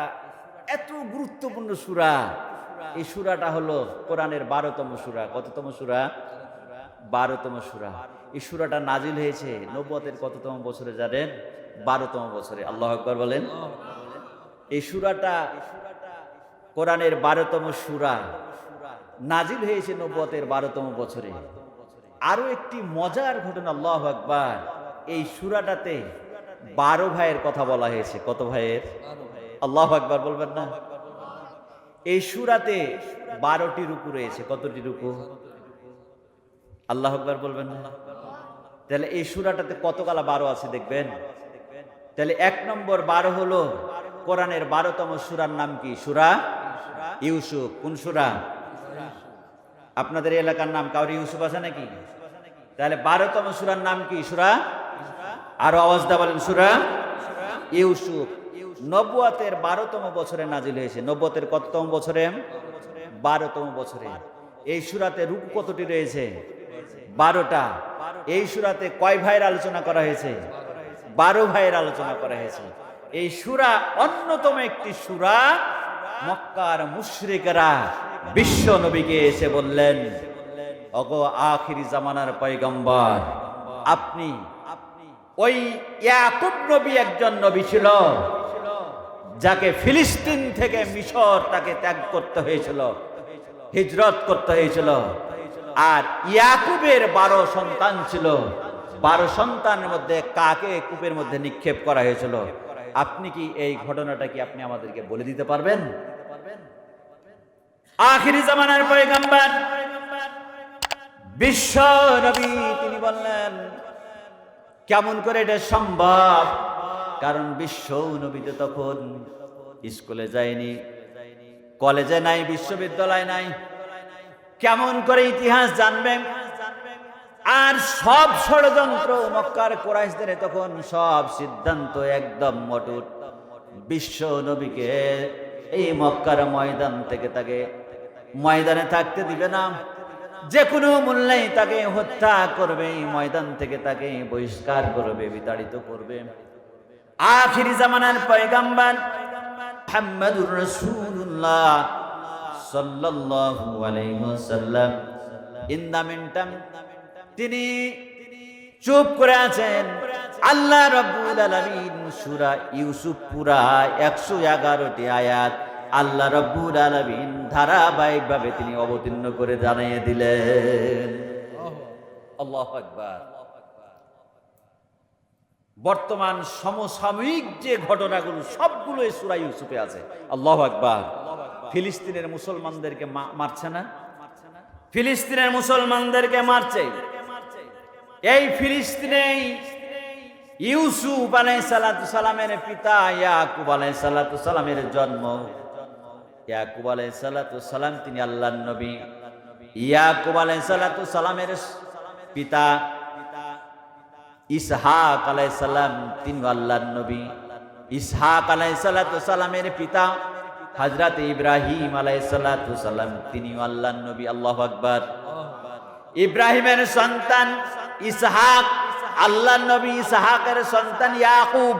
এত গুরুত্বপূর্ণ সূরা। এই সূরাটা হলো কোরআনের 12তম সূরা। কততম সূরা? 12তম সূরা। এই সূরাটা নাজিল হয়েছে নবুয়তের কততম বছরে জানেন? 12তম বছরে। আল্লাহু আকবার বলেন। এই সূরাটা কোরআনের 12তম সূরা, নাজিল হয়েছে নবুয়তের 12তম বছরে। আরো একটি মজার ঘটনা, আল্লাহু আকবার, এই সূরাটাতে 12 ভাইয়ের কথা বলা হয়েছে। কত ভাইয়ের? আল্লাহু আকবার বলবেন না? এই সূরাতে 12টি রুকু রয়েছে। কতটি রুকু? আল্লাহু আকবার বলবেন না? তাহলে এই সূরাটাতে কতগুলা 12 আছে দেখবেন। তাহলে 1 নম্বর 12 হলো কোরআনের 12তম সূরার নাম কি? সূরা ইউসুফ। কোন সূরা? আপনাদের এলাকার নাম কাউরি ইউসুফ আছে নাকি? তাহলে 12তম সূরার নাম কি? সূরা, আরো আওয়াজ দা বলেন, সূরা ইউসুফ। নবুয়তের 12তম বছরে নাজিল হয়েছে। নবুয়তের কততম বছরে? 12তম বছরে। এই সূরাতে রুকু কতটি রয়েছে? 12টা। এই সূরাতে কয় ভাইয়ের আলোচনা করা হয়েছে? 12 ভাইয়ের আলোচনা করা হয়েছে। এই সূরা অন্যতম একটি সূরা। মক্কার মুশরিকরা বিশ্ব নবীকে এসে বললেন, ওগো আখিরি জামানার পয়গম্বর, আপনি ওই ইয়াকুব নবী একজন নবী ছিল যাকে ফিলিস্তিন থেকে মিশর তাকে ত্যাগ করতে হয়েছিল, হিজরত করতে হয়েছিল। আর ইয়াকুবের 12 সন্তান ছিল। 12 সন্তানের মধ্যে কাকে কূপের মধ্যে নিক্ষেপ করা হয়েছিল? আপনি কি এই ঘটনাটা কি আপনি আমাদেরকে বলে দিতে পারবেন? আখিরি জামানার পয়গম্বর বিশ্ব নবী তিনি বললেন, কেমন করে এটা সম্ভব? কারণ বিশ্ব নবী তো তখন স্কুলে যায়নি, কলেজে নাই, বিশ্ববিদ্যালয় নাই, কেমন করে ইতিহাস জানবেন? আর সব ষড়যন্ত্র মক্কার কুরাইশদের তখন সব সিদ্ধান্ত একদম মটুট। বিশ্ব নবীকে এই মক্কার ময়দান থেকে তাকে ময়দানে থাকতে দিবে না, যে কোনো মূল্যে তাকে হত্যা করবে, এই ময়দান থেকে তাকে বহিষ্কার করবে, বিতাড়িত করবে। আখিরি জামানার পয়গম্বর মুহাম্মদুর রাসূলুল্লাহ সাল্লাল্লাহু আলাইহি ওয়াসাল্লাম ইন দ্য মিনটাইম তিনি চুপ করে আছেন। আল্লাহ রাব্বুল আলামিন সূরা ইউসুফ পুরা 111টি আয়াত আল্লাহ রাব্বুল আলামিন ধারাবাহিকভাবে তিনি অবতীর্ণ করে জানিয়ে দিলেন। আল্লাহু আকবার। বর্তমান সমসাময়িক যে ঘটনাগুলো সবগুলো এই সূরা ইউসুফে আছে। আল্লাহু আকবার। ফিলিস্তিনের মুসলমানদেরকে মারছে না? ফিলিস্তিনের মুসলমানদেরকে মারছে। এই ফিলিস্তিনে ইউসুফ আলাইহিস সালামের পিতা ইয়াকুব আলাইহিস সালামের জন্ম। ইয়াকুব আলাইহিস সালাম তিনি আল্লাহর নবী। ইয়াকুব আলাইহিস সালামের পিতা ইসহাক আলাইহিস সালাম তিনি আল্লাহর নবী। ইসহাক আলাইহিস সালামের পিতা হযরত ইব্রাহিম আলাইহিস সালাম তিনি আল্লাহর নবী। আল্লাহু আকবার। ইব্রাহিমের সন্তান ইসহাক আল্লাহর নবী, ইসহাকের সন্তান ইয়াকুব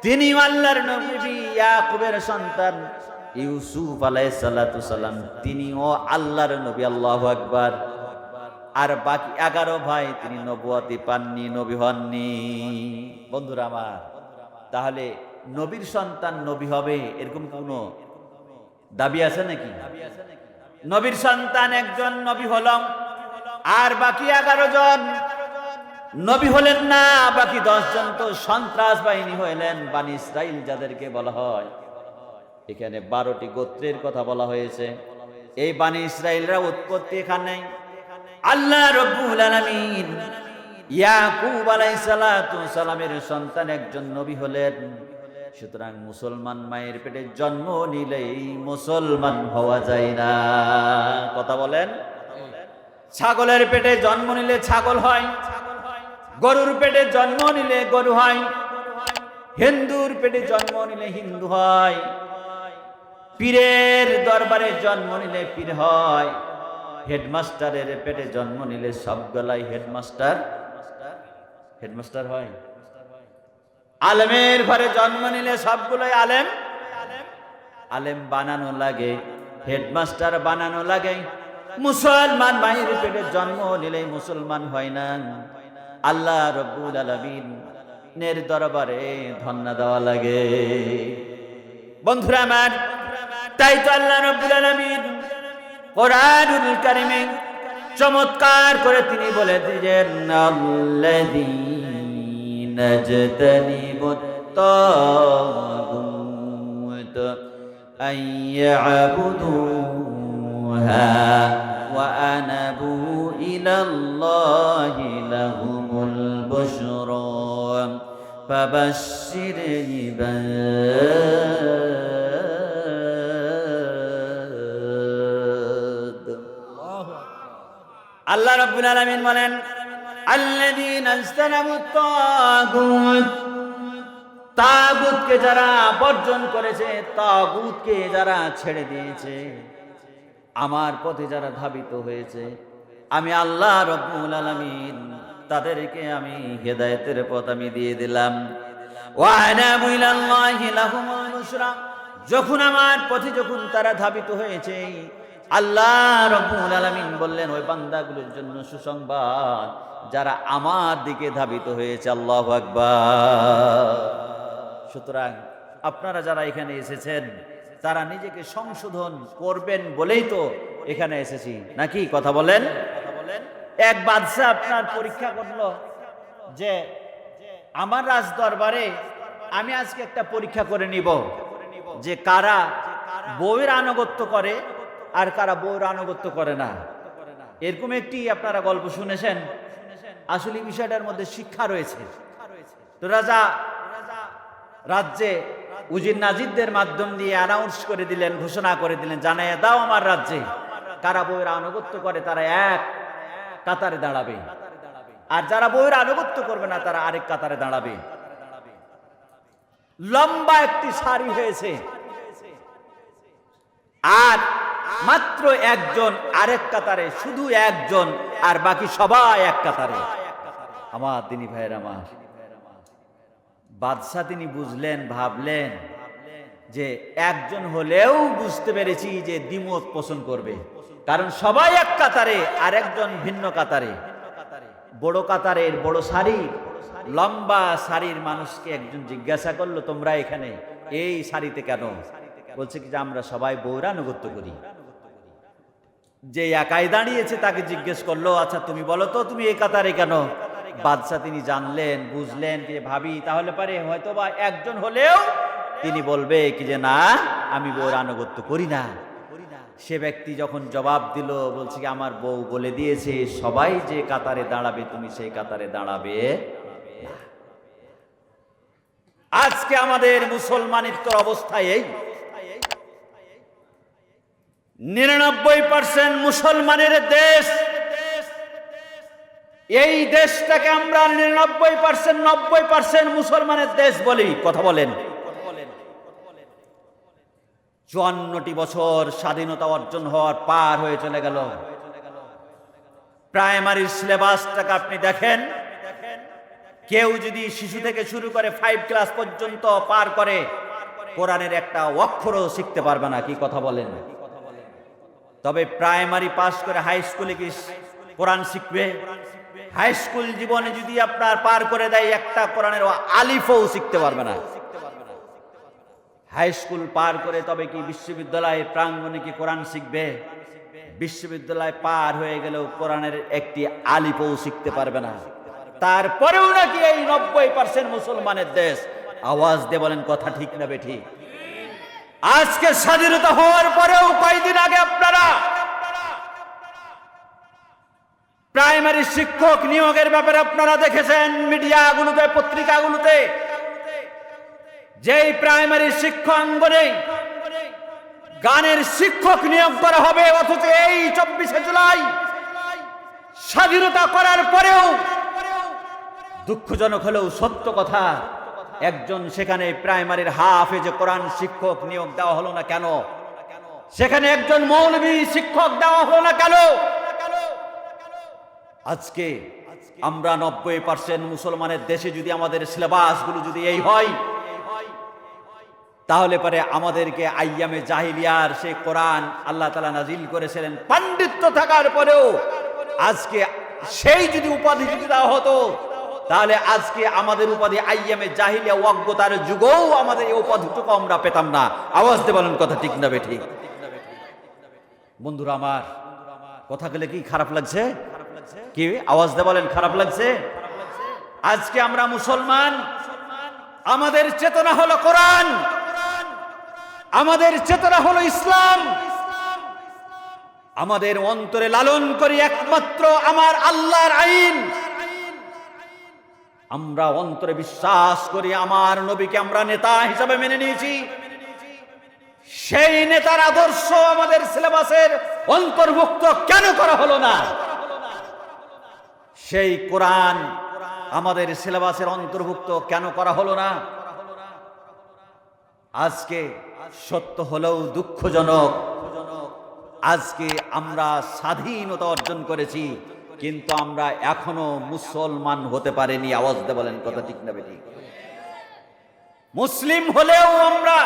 তিনি আল্লাহর নবী। ইয়াকুবের সন্তান ইউসুফ আলাইহিস সালাম তিনিও আল্লাহর নবী। আল্লাহু আকবার। আর বাকি 11 ভাই তিনি নবুয়তি পাননি, নবী হননি। বন্ধুরা আমার, তাহলে নবীর সন্তান নবী হবে এরকম কোনো দাবি আছে নাকি? নবীর সন্তান একজন নবী হলাম, আর বাকি 11 জন নবী হলেন না। বাকি 10 জন তো সন্ত্রাস বাহিনী হইলেন, বনি ইসরাইল যাদেরকে বলা হয়। এখানে 12টি গোত্রের কথা বলা হয়েছে। এই বনি ইসরাইলরা উৎপত্তি এখানে। আল্লাহ রাব্বুল আলামিন ইয়াকুব আলাইহিস সালামের সন্তান একজন নবী হলেন। সুতরাং মুসলমান মায়ের পেটে জন্ম নিলেই মুসলমান হওয়া যায় না। কথা বলেন। ছাগলের পেটে জন্ম নিলে ছাগল হয়, গরুর পেটে জন্ম নিলে গরু হয়, হিন্দুর পেটে জন্ম নিলে হিন্দু হয়, পীরের দরবারে জন্ম নিলে পীর হয়, হেডমাস্টারের পেটে জন্ম নিলে সবগুলাই হেডমাস্টার হয়, আলেমের ঘরে জন্ম নিলে সবগুলোই আলেম বানানো লাগে, হেডমাস্টার বানানো লাগে। মুসলমান মায়ের পেটে জন্ম নিলেই মুসলমান হয় না। আল্লাহ রাব্বুল আলামিনের দরবারে ধন্যবাদ দেওয়া লাগে। বন্ধুরা আমার, তাই তো আল্লাহ রাব্বুল আলামিন কোরআনুল কারীমে চমৎকার করে তিনি বলে দিয়েছেন, আল্লাযীনা ইয়াজতানিবুত তাগুত আইয়াবুদুহা ওয়া আনাবু ইলাল্লাহি লাহুমুল বুশরা ফাবাশশির ইবাদ। আল্লাহ রাব্বুল আলামিন বলেন, আল্লাযীনা ইজতানাবুত তাগুত, তাগুতকে যারা বর্জন করেছে, তাগুতকে যারা ছেড়ে দিয়েছে, আমার পথে যারা ধাবিত হয়েছে, আমি আল্লাহ রাব্বুল আলামিন তাদেরকে আমি হেদায়েতের পথ আমি দিয়ে দিলাম। ওয়া আনাবু ইলাল্লাহি লাহুমুল বুশরা, যখন আমার পথে যখন তারা ধাবিত হয়েছে, আল্লাহ রাব্বুল আলামিন বললেন ওই বান্দাগুলোর জন্য সুসংবাদ যারা আমার দিকে ধাবিত হয়েছে। আল্লাহু আকবার। সুতরাং আপনারা যারা এখানে এসেছেন তারা নিজেকে সংশোধন করবেন বলেই তো এখানে এসেছি, নাকি? কথা বলেন। এক বাদশা আপনার পরীক্ষা করলো যে আমার রাজ দরবারে আমি আজকে একটা পরীক্ষা করে নিব যে কারা বউয়ের আনুগত্য করে আর কারা বউয়ের আনুগত্য করে না। এরকম একটি আপনারা গল্প শুনেছেন। আসলে বিষয়টার মধ্যে শিক্ষা রয়েছে। তো রাজা রাজ্যে উজির নাজিরদের মাধ্যম দিয়ে অ্যানাউন্স করে দিলেন, ঘোষণা করে দিলেন, জানাইয়া দাও আমার রাজ্যে কারা বউয়ের আনুগত্য করে তারা এক কাতারে দাঁড়াবে, আর যারা বউয়ের আনুগত্য করবে না তারা আরেক কাতারে দাঁড়াবে। লম্বা একটি সারি হয়েছে, আর মাত্র একজন আরেক কাতারে, শুধু একজন, আর বাকি সবাই এক কাতারে। আমার দিনী ভাইয়ের আমার, বাদশাহ তিনি বুঝলেন, ভাবলেন যে একজন হলেও বুঝতে পেরেছি যে দ্বিমত পোষণ করবে, কারণ সবাই এক কাতারে আর একজন ভিন্ন কাতারে। বড় কাতারের বড় সারি, লম্বা সারির মানুষকে একজন জিজ্ঞাসা করলো, তোমরা এখানে এই সারিতে কেন? বলছে কি যে আমরা সবাই বউয়ের আনুগত্য করি। যে একাই দাঁড়িয়েছে তাকে জিজ্ঞেস করলো, আচ্ছা তুমি বলো তো তুমি এই কাতারে কেন? বাদশাহ তিনি জানলেন, বুঝলেন যে ভাবি তাহলে পারে হয়তো বা একজন হলেও তিনি বলবে কি যে না আমি বউয়ের আনুগত্য করি না। সে ব্যক্তি যখন জবাব দিল, বলছে কি আমার বউ বলে দিয়েছে সবাই যে কাতারে দাঁড়াবে তুমি সেই কাতারে দাঁড়াবে না। আজকে আমাদের মুসলমানিত্বের অবস্থা এই, 99% মুসলমানের দেশ। এই দেশটাকে আমরা 99% 90% মুসলমানের দেশ বলি। কথা বলেন। 54টি বছর স্বাধীনতা অর্জন হওয়ার পার হয়ে চলে গেল। প্রাইমারি সিলেবাসটাকে আপনি দেখেন, কেউ যদি শিশু থেকে শুরু করে 5 ক্লাস পর্যন্ত পার করে, কোরআনের একটা অক্ষরও শিখতে পারবে না। কি কথা বলেন? তবে প্রাইমারি পাস করে হাই স্কুলে কি কোরআন শিখবে? হাই স্কুল জীবনে যদি আপনার পার করে দেয়, একটা কোরআনের আলিফও শিখতে পারবে না। হাই স্কুল পার করে তবে কি বিশ্ববিদ্যালয়ের প্রাঙ্গণে কি কোরআন শিখবে? বিশ্ববিদ্যালয় পার হয়ে গেলেও কোরআনের একটি আলিফও শিখতে পারবে না। তারপরেও নাকি এই 90% মুসলমানের দেশ। আওয়াজ দিয়ে বলেন কথা ঠিক না বেঠিক? আজকে স্বাধীনতা হওয়ার পরেও কয়েকদিন আগে আপনারা প্রাইমারি শিক্ষক নিয়োগের ব্যাপারে আপনারা দেখেছেন মিডিয়াগুলোতে, পত্রিকাগুলোতে, যেই প্রাইমারি শিক্ষাঙ্গনে গানের শিক্ষক নিয়োগ করা হবে, অথচ এই 24শে জুলাই স্বাধীনতা করার পরেও দুঃখজনক হলেও সত্য কথা, একজন সেখানে প্রাইমারির হাফেজ কোরআন শিক্ষক নিয়োগ দেওয়া হলো না কেন? সেখানে একজন মৌলভী শিক্ষক দেওয়া হলো না কেন? আজকে আমরা 90% মুসলমানের দেশে যদি আমাদের সিলেবাসগুলো যদি এই হয়, তাহলে পরে আমাদেরকে আইয়ামে জাহিলিয়ার সেই কোরআন আল্লাহ তাআলা নাজিল করেছিলেন পাণ্ডিত্য থাকার পরেও, আজকে সেই যদি উপাধি যদি দেওয়া হতো, তাহলে আজকে আমাদের উপাধি আইয়ামে জাহিলিয়া অজ্ঞতার যুগেও আমাদের এই উপাধিটুকু আমরা পেতাম না। আওয়াজ দিয়ে বলেন কথা ঠিক না বেঠিক? বন্ধুরা আমার, কথা গেলে কি খারাপ লাগছে? কি আওয়াজ দিয়ে বলেন খারাপ লাগছে? আজকে আমরা মুসলমান, আমাদের চেতনা হলো কোরআন, আমাদের চেতনা হলো ইসলাম, আমাদের অন্তরে লালন করি একমাত্র আমার আল্লাহর আইন। আমরা অন্তরে বিশ্বাস করি আমার নবীকে আমরা নেতা হিসাবে মেনে নিয়েছি। সেই নেতার আদর্শ আমাদের সিলেবাসের অন্তর্ভুক্ত কেন করা হলো না? সেই কোরআন আমাদের সিলেবাসের অন্তর্ভুক্ত কেন করা হলো না? আজকে সত্য হলেও দুঃখজনক, আজকে আমরা স্বাধীনতা অর্জন করেছি, কিন্তু আমরা এখনো মুসলমান হতে পারিনি। আওয়াজ দিয়ে বলেন কথা ঠিক না বেঠিক? মুসলিম হলেও আমরা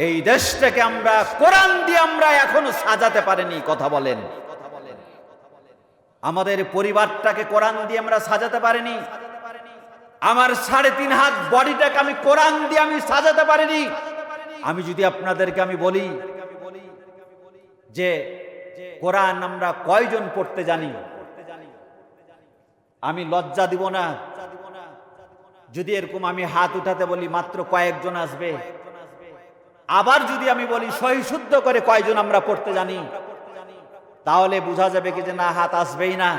এই দেশটাকে আমরা কোরআন দিয়ে আমরা এখনো সাজাতে পারিনি। কথা বলেন। আমাদের পরিবারটাকে কোরআন দিয়ে আমরা সাজাতে পারিনি। আমার 3.5 হাত বডিটাকে আমি কোরআন দিয়ে আমি সাজাতে পারিনি। আমি যদি আপনাদেরকে আমি বলি যে কোরআন আমরা কয়জন পড়তে জানি, আমি লজ্জা দিব না যদি এরকম আমি হাত উঠাতে বলি মাত্র কয়েকজন আসবে। আবার যদি আমি বলি সহি শুদ্ধ করে কয়জন আমরা পড়তে জানি, তাহলে বোঝা যাবে কি যে না, হাত আসবেই না।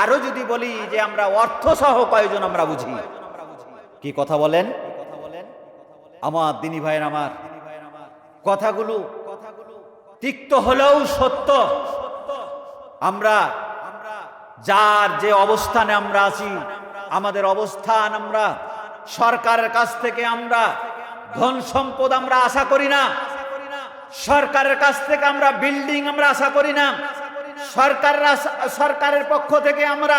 আরো যদি বলি যে আমরা অর্থ সহ কয়জন আমরা বুঝি, কি কথা বলেন আমার দিনী ভাইয়ের? আমার কথাগুলো তিক্ত হলেও সত্য। আমরা যার যে অবস্থানে আমরা আছি, আমাদের অবস্থান, আমরা সরকারের কাছ থেকে আমরা ধন সম্পদ আমরা আশা করি না। সরকারের কাছ থেকে আমরা বিল্ডিং আমরা আশা করি না। সরকারের পক্ষ থেকে আমরা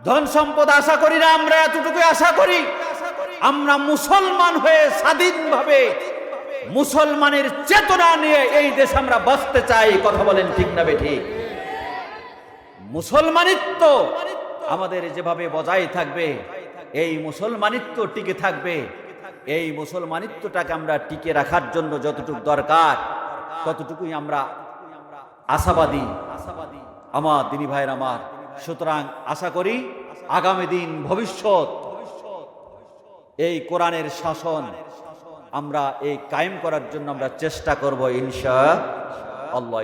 ধন সম্পদ আশা করি না। আমরা এতটুকু আশা করি, আমরা মুসলমান হয়ে স্বাধীনভাবে মুসলমানের চেতনা নিয়ে এই দেশ আমরা বাঁচতে চাই। কথা বলেন ঠিক না বেঠিক? মুসলমানিত্ব আমাদের যেভাবে বজায় থাকবে, এই মুসলমানিত্ব টিকে থাকবে। এই মুসলমানিত্বটাকে আমরা টিকে রাখার জন্য যতটুকু দরকার ততটুকুই আমরা আশাবাদী আমার দিনী ভাইয়ের আমার। সুতরাং আশা করি আগামী দিন ভবিষ্যৎ এই কোরআনের শাসন আমরা এই কায়েম করার জন্য আমরা চেষ্টা করব ইনশাআল্লাহ।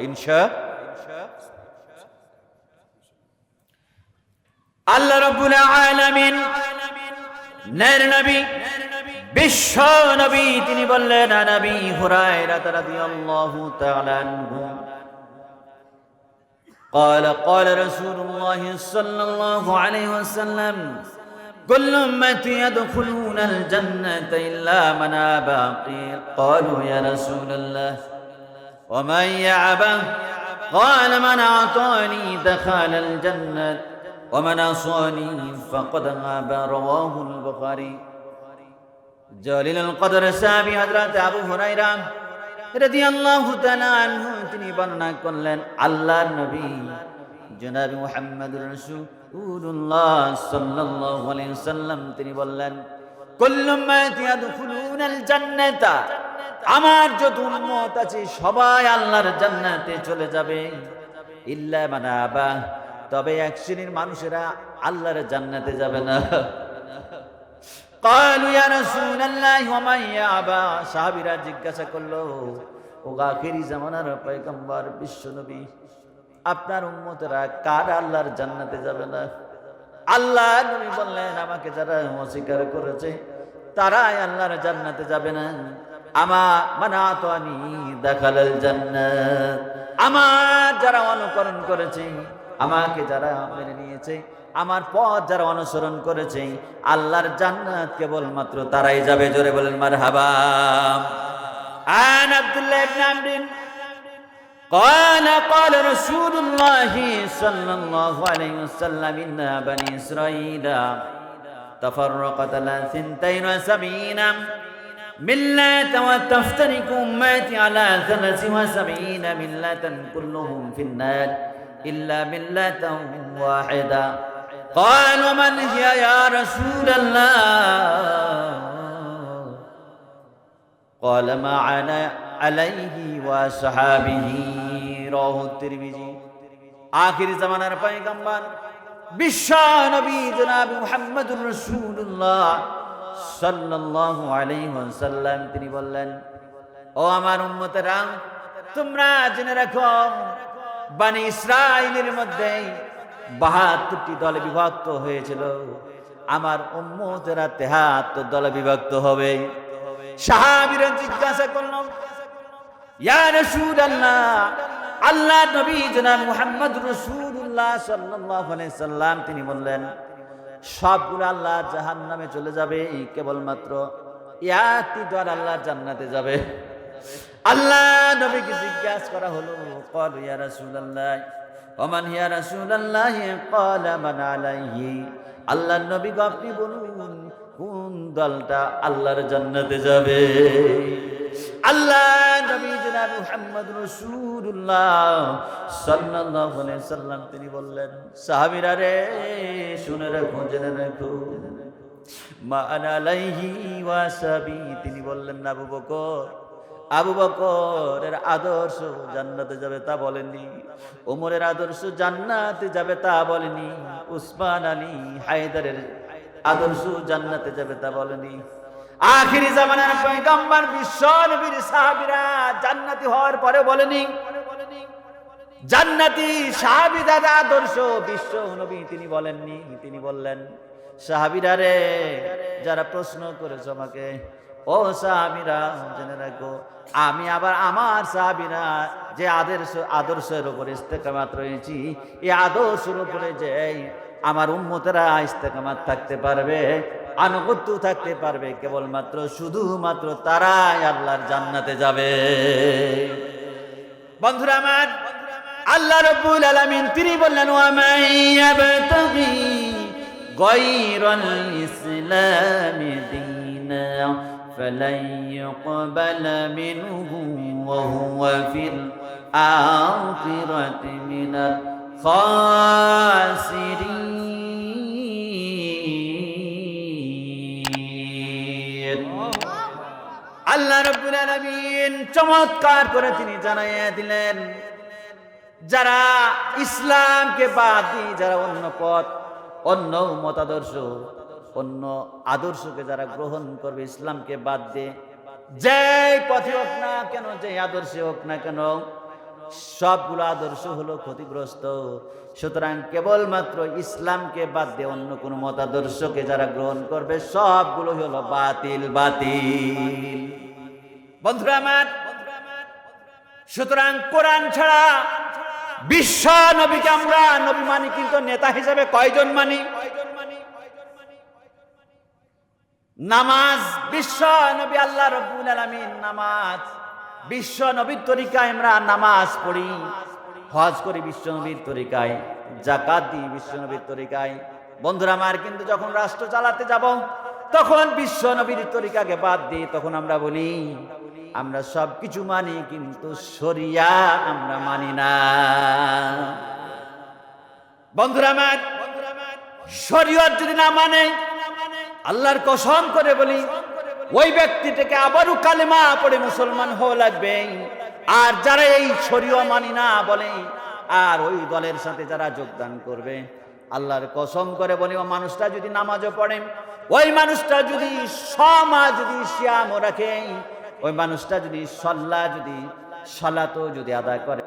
আল্লাহ রাব্বুল আলামিন নূর নবী বিশ্ব নবী তিনি বললেন, নবী হুরায়রা রাদিয়াল্লাহু তাআলা আনহু قال قال رسول الله صلى الله عليه وسلم كل أمتي يدخلون الجنة إلا من أبى. قالوا يا رسول الله ومن يأبى؟ قال من أعطاني دخل الجنة ومن عصاني فقد أبى. رواه البخاري. جليل القدر الصحابي হযরত আবু হুরায়রা রাদিয়াল্লাহু তাআলা আনহু তিনি বর্ণনা করলেন, আল্লাহর নবী জনাব মুহাম্মদুর রাসূলুল্লাহ সাল্লাল্লাহু আলাইহি ওয়াসাল্লাম তিনি বললেন, কুল্লু উম্মতি ইয়াদখুলুনাল জান্নাতা, আমার যত উম্মত আছে সবাই আল্লাহর জান্নাতে চলে যাবে, ইল্লা মান আবা, তবে এক শ্রেণীর মানুষেরা আল্লাহর জান্নাতে যাবে না। قالوا يا رسول الله ومن يأبى? সাহাবীরা জিজ্ঞাসা করলো, ও আখিরি জামানার পয়গম্বর বিশ্ব নবী, আপনার উম্মতেরা কারা আল্লাহর জান্নাতে যাবে না? আল্লাহ নবী বললেন, আমাকে যারা অস্বীকার করেছে তারাই আল্লাহর জান্নাতে যাবে না। মান আতানি দাখালাল জান্নাত, আমার যারা অনুকরণ করেছে, আমাকে যারা মেনে নিয়েছে, আমার পথ যারা অনুসরণ করেছে, আল্লাহর জান্নাত কেবলমাত্র তারাই যাবে। জোরে বলেন মারহাবা। আন আব্দুল্লাহ ইবনে আমর قال قال رسول الله صلى الله عليه وسلم إن بني إسرائيل تفرقت على 72 ملة وتفترق أمتي على 73 ملة كلهم في النار إلا ملة واحدة. قال ومن هي يا رسول الله؟ قال ما أنا عليه وصحابه. رواه الترمذي. آخر জামানার পয়গম্বর বিশ্ব নবী জনাব মুহাম্মদুর রাসূলুল্লাহ সাল্লাল্লাহু আলাইহি ওয়াসাল্লাম তিনি বললেন, ও আমার উম্মতেরা, তোমরা জেনে রাখো বনি ইসরাইলের মধ্যে 72টি দলে বিভক্ত হয়েছিল, আমার উম্মতেরা 73 দলে বিভক্ত হবে। সাহাবীরা জিজ্ঞাসা করল, ইয়া রাসূলুল্লাহ, আল্লাহর নবী জনাব মুহাম্মদুর রাসূলুল্লাহ সাল্লাল্লাহু আলাইহি সাল্লাম তিনি বললেন, সবগুলো আল্লাহ জাহান্নামে চলে যাবে, কেবলমাত্র ইয়াতি দল আল্লাহ জান্নাতে যাবে। আল্লাহ নবীকে জিজ্ঞাসা করা হলো, ক্বালু ইয়া রাসূলুল্লাহ ওমান ইয়া রাসূলুল্লাহ ক্বালা মান আলাইহি, আল্লাহর নবী গো আপনি বলুন কোন দলটা আল্লাহর জান্নাতে যাবে? আল্লাহ নবী জনাব মুহাম্মদ রাসূলুল্লাহ সাল্লাল্লাহু আলাইহি ওয়াসাল্লাম তিনি বললেন, সাহাবীরা রে শুনে রাখো, জেনে রাখো, মা আনা আলাইহি ওয়া সাহাবী, তিনি বললেন আবু বকরের আদর্শ জান্নাতে যাবে তা বলেনি, ওমরের আদর্শ জান্নাতে যাবে তা বলেনি, উসমান আলী হায়দারের আদর্শ জান্নাতে যাবে তা বলেনি। আখিরি জামানার পয়গম্বর বিশ্ব নবীর সাহাবীরা জান্নাতি হওয়ার পরে বলেনি, জান্নাতি সাহাবীদের আদর্শ বিশ্ব নবী তিনি বলেননি। তিনি বললেন, সাহাবীরা রে যারা প্রশ্ন করেছ আমাকে, ও সাহাবীরা জেনে রাখো, আমি আবার আমার সাহাবীরা যে আদর্শের উপরে ইস্তেকামাত রয়েছি, এই আদর্শের উপরে যে আমার উম্মতেরা ইস্তেকামাত থাকতে পারবে, আনুগত্য থাকতে পারবে, কেবলমাত্র শুধুমাত্র তারাই আল্লাহর জান্নাতে যাবে। বন্ধুরা আমার, আল্লাহ রাব্বুল আলামিন তিনি বললেন, ওয়া মাইয়াবতাগি গায়রাল ইসলামি দীনা ফালান ইউকবালা মিনহু ওয়া হুয়া ফিল আখিরাতি মিনাল খাসিরিন। আল্লাহ রাব্বুল আলামিন চমৎকার করে তিনি জানাইয়া দিলেন, যারা ইসলামকে বাদ দিয়ে যারা অন্য পথ, অন্য মতাদর্শ, অন্য আদর্শকে যারা গ্রহণ করবে, ইসলামকে বাদ দিয়ে যে পথে হোক না কেন, যে আদর্শে হোক না কেন, সবগুলো আদর্শ হলো ক্ষতিগ্রস্ত। সুতরাং কেবলমাত্র ইসলামকে বাদ দিয়ে অন্য কোন মতাদর্শকে যারা গ্রহণ করবে, সবগুলো হলো বাতিল বাতিল। বন্ধুরা আমার, সুতরাং কোরআন ছাড়া বিশ্ব নবীকে আমরা নবী মানি, কিন্তু নেতা হিসেবে কয়জন মানি? নামাজ বিশ্ব নবী আল্লাহ রাব্বুল আলামিন নামাজ, বিশ্ব নবীর তরিকায় আমরা নামাজ পড়ি, হজ করি বিশ্ব নবীর তরিকায়, যাকাত দিই বিশ্ব নবীর তরিকায়। বন্ধুরা আমার, কিন্তু যখন রাষ্ট্র চালাতে যাব তখন বিশ্ব নবীর তরিকাকে বাদ দিই, তখন আমরা বলি আমরা সবকিছু মানি, কিন্তু শরিয়া আমরা মানি না। বন্ধুরা আমার, শরীয়ত যদি না মানে, আল্লাহর কসম করে বলি, ওই ব্যক্তিটাকে আবারও কালেমা পড়ে মুসলমান হওয়া লাগবে। আর যারা এই শরীয়ত মানি না বলে, আর ওই দলের সাথে যারা যোগদান করবে, আল্লাহর কসম করে বলি, ও মানুষটা যদি নামাজও পড়ে, ওই মানুষটা যদি সমাজ যদি সিয়ামও রাখে, ওই মানুষটা যদি সালাতও যদি আদায় করে,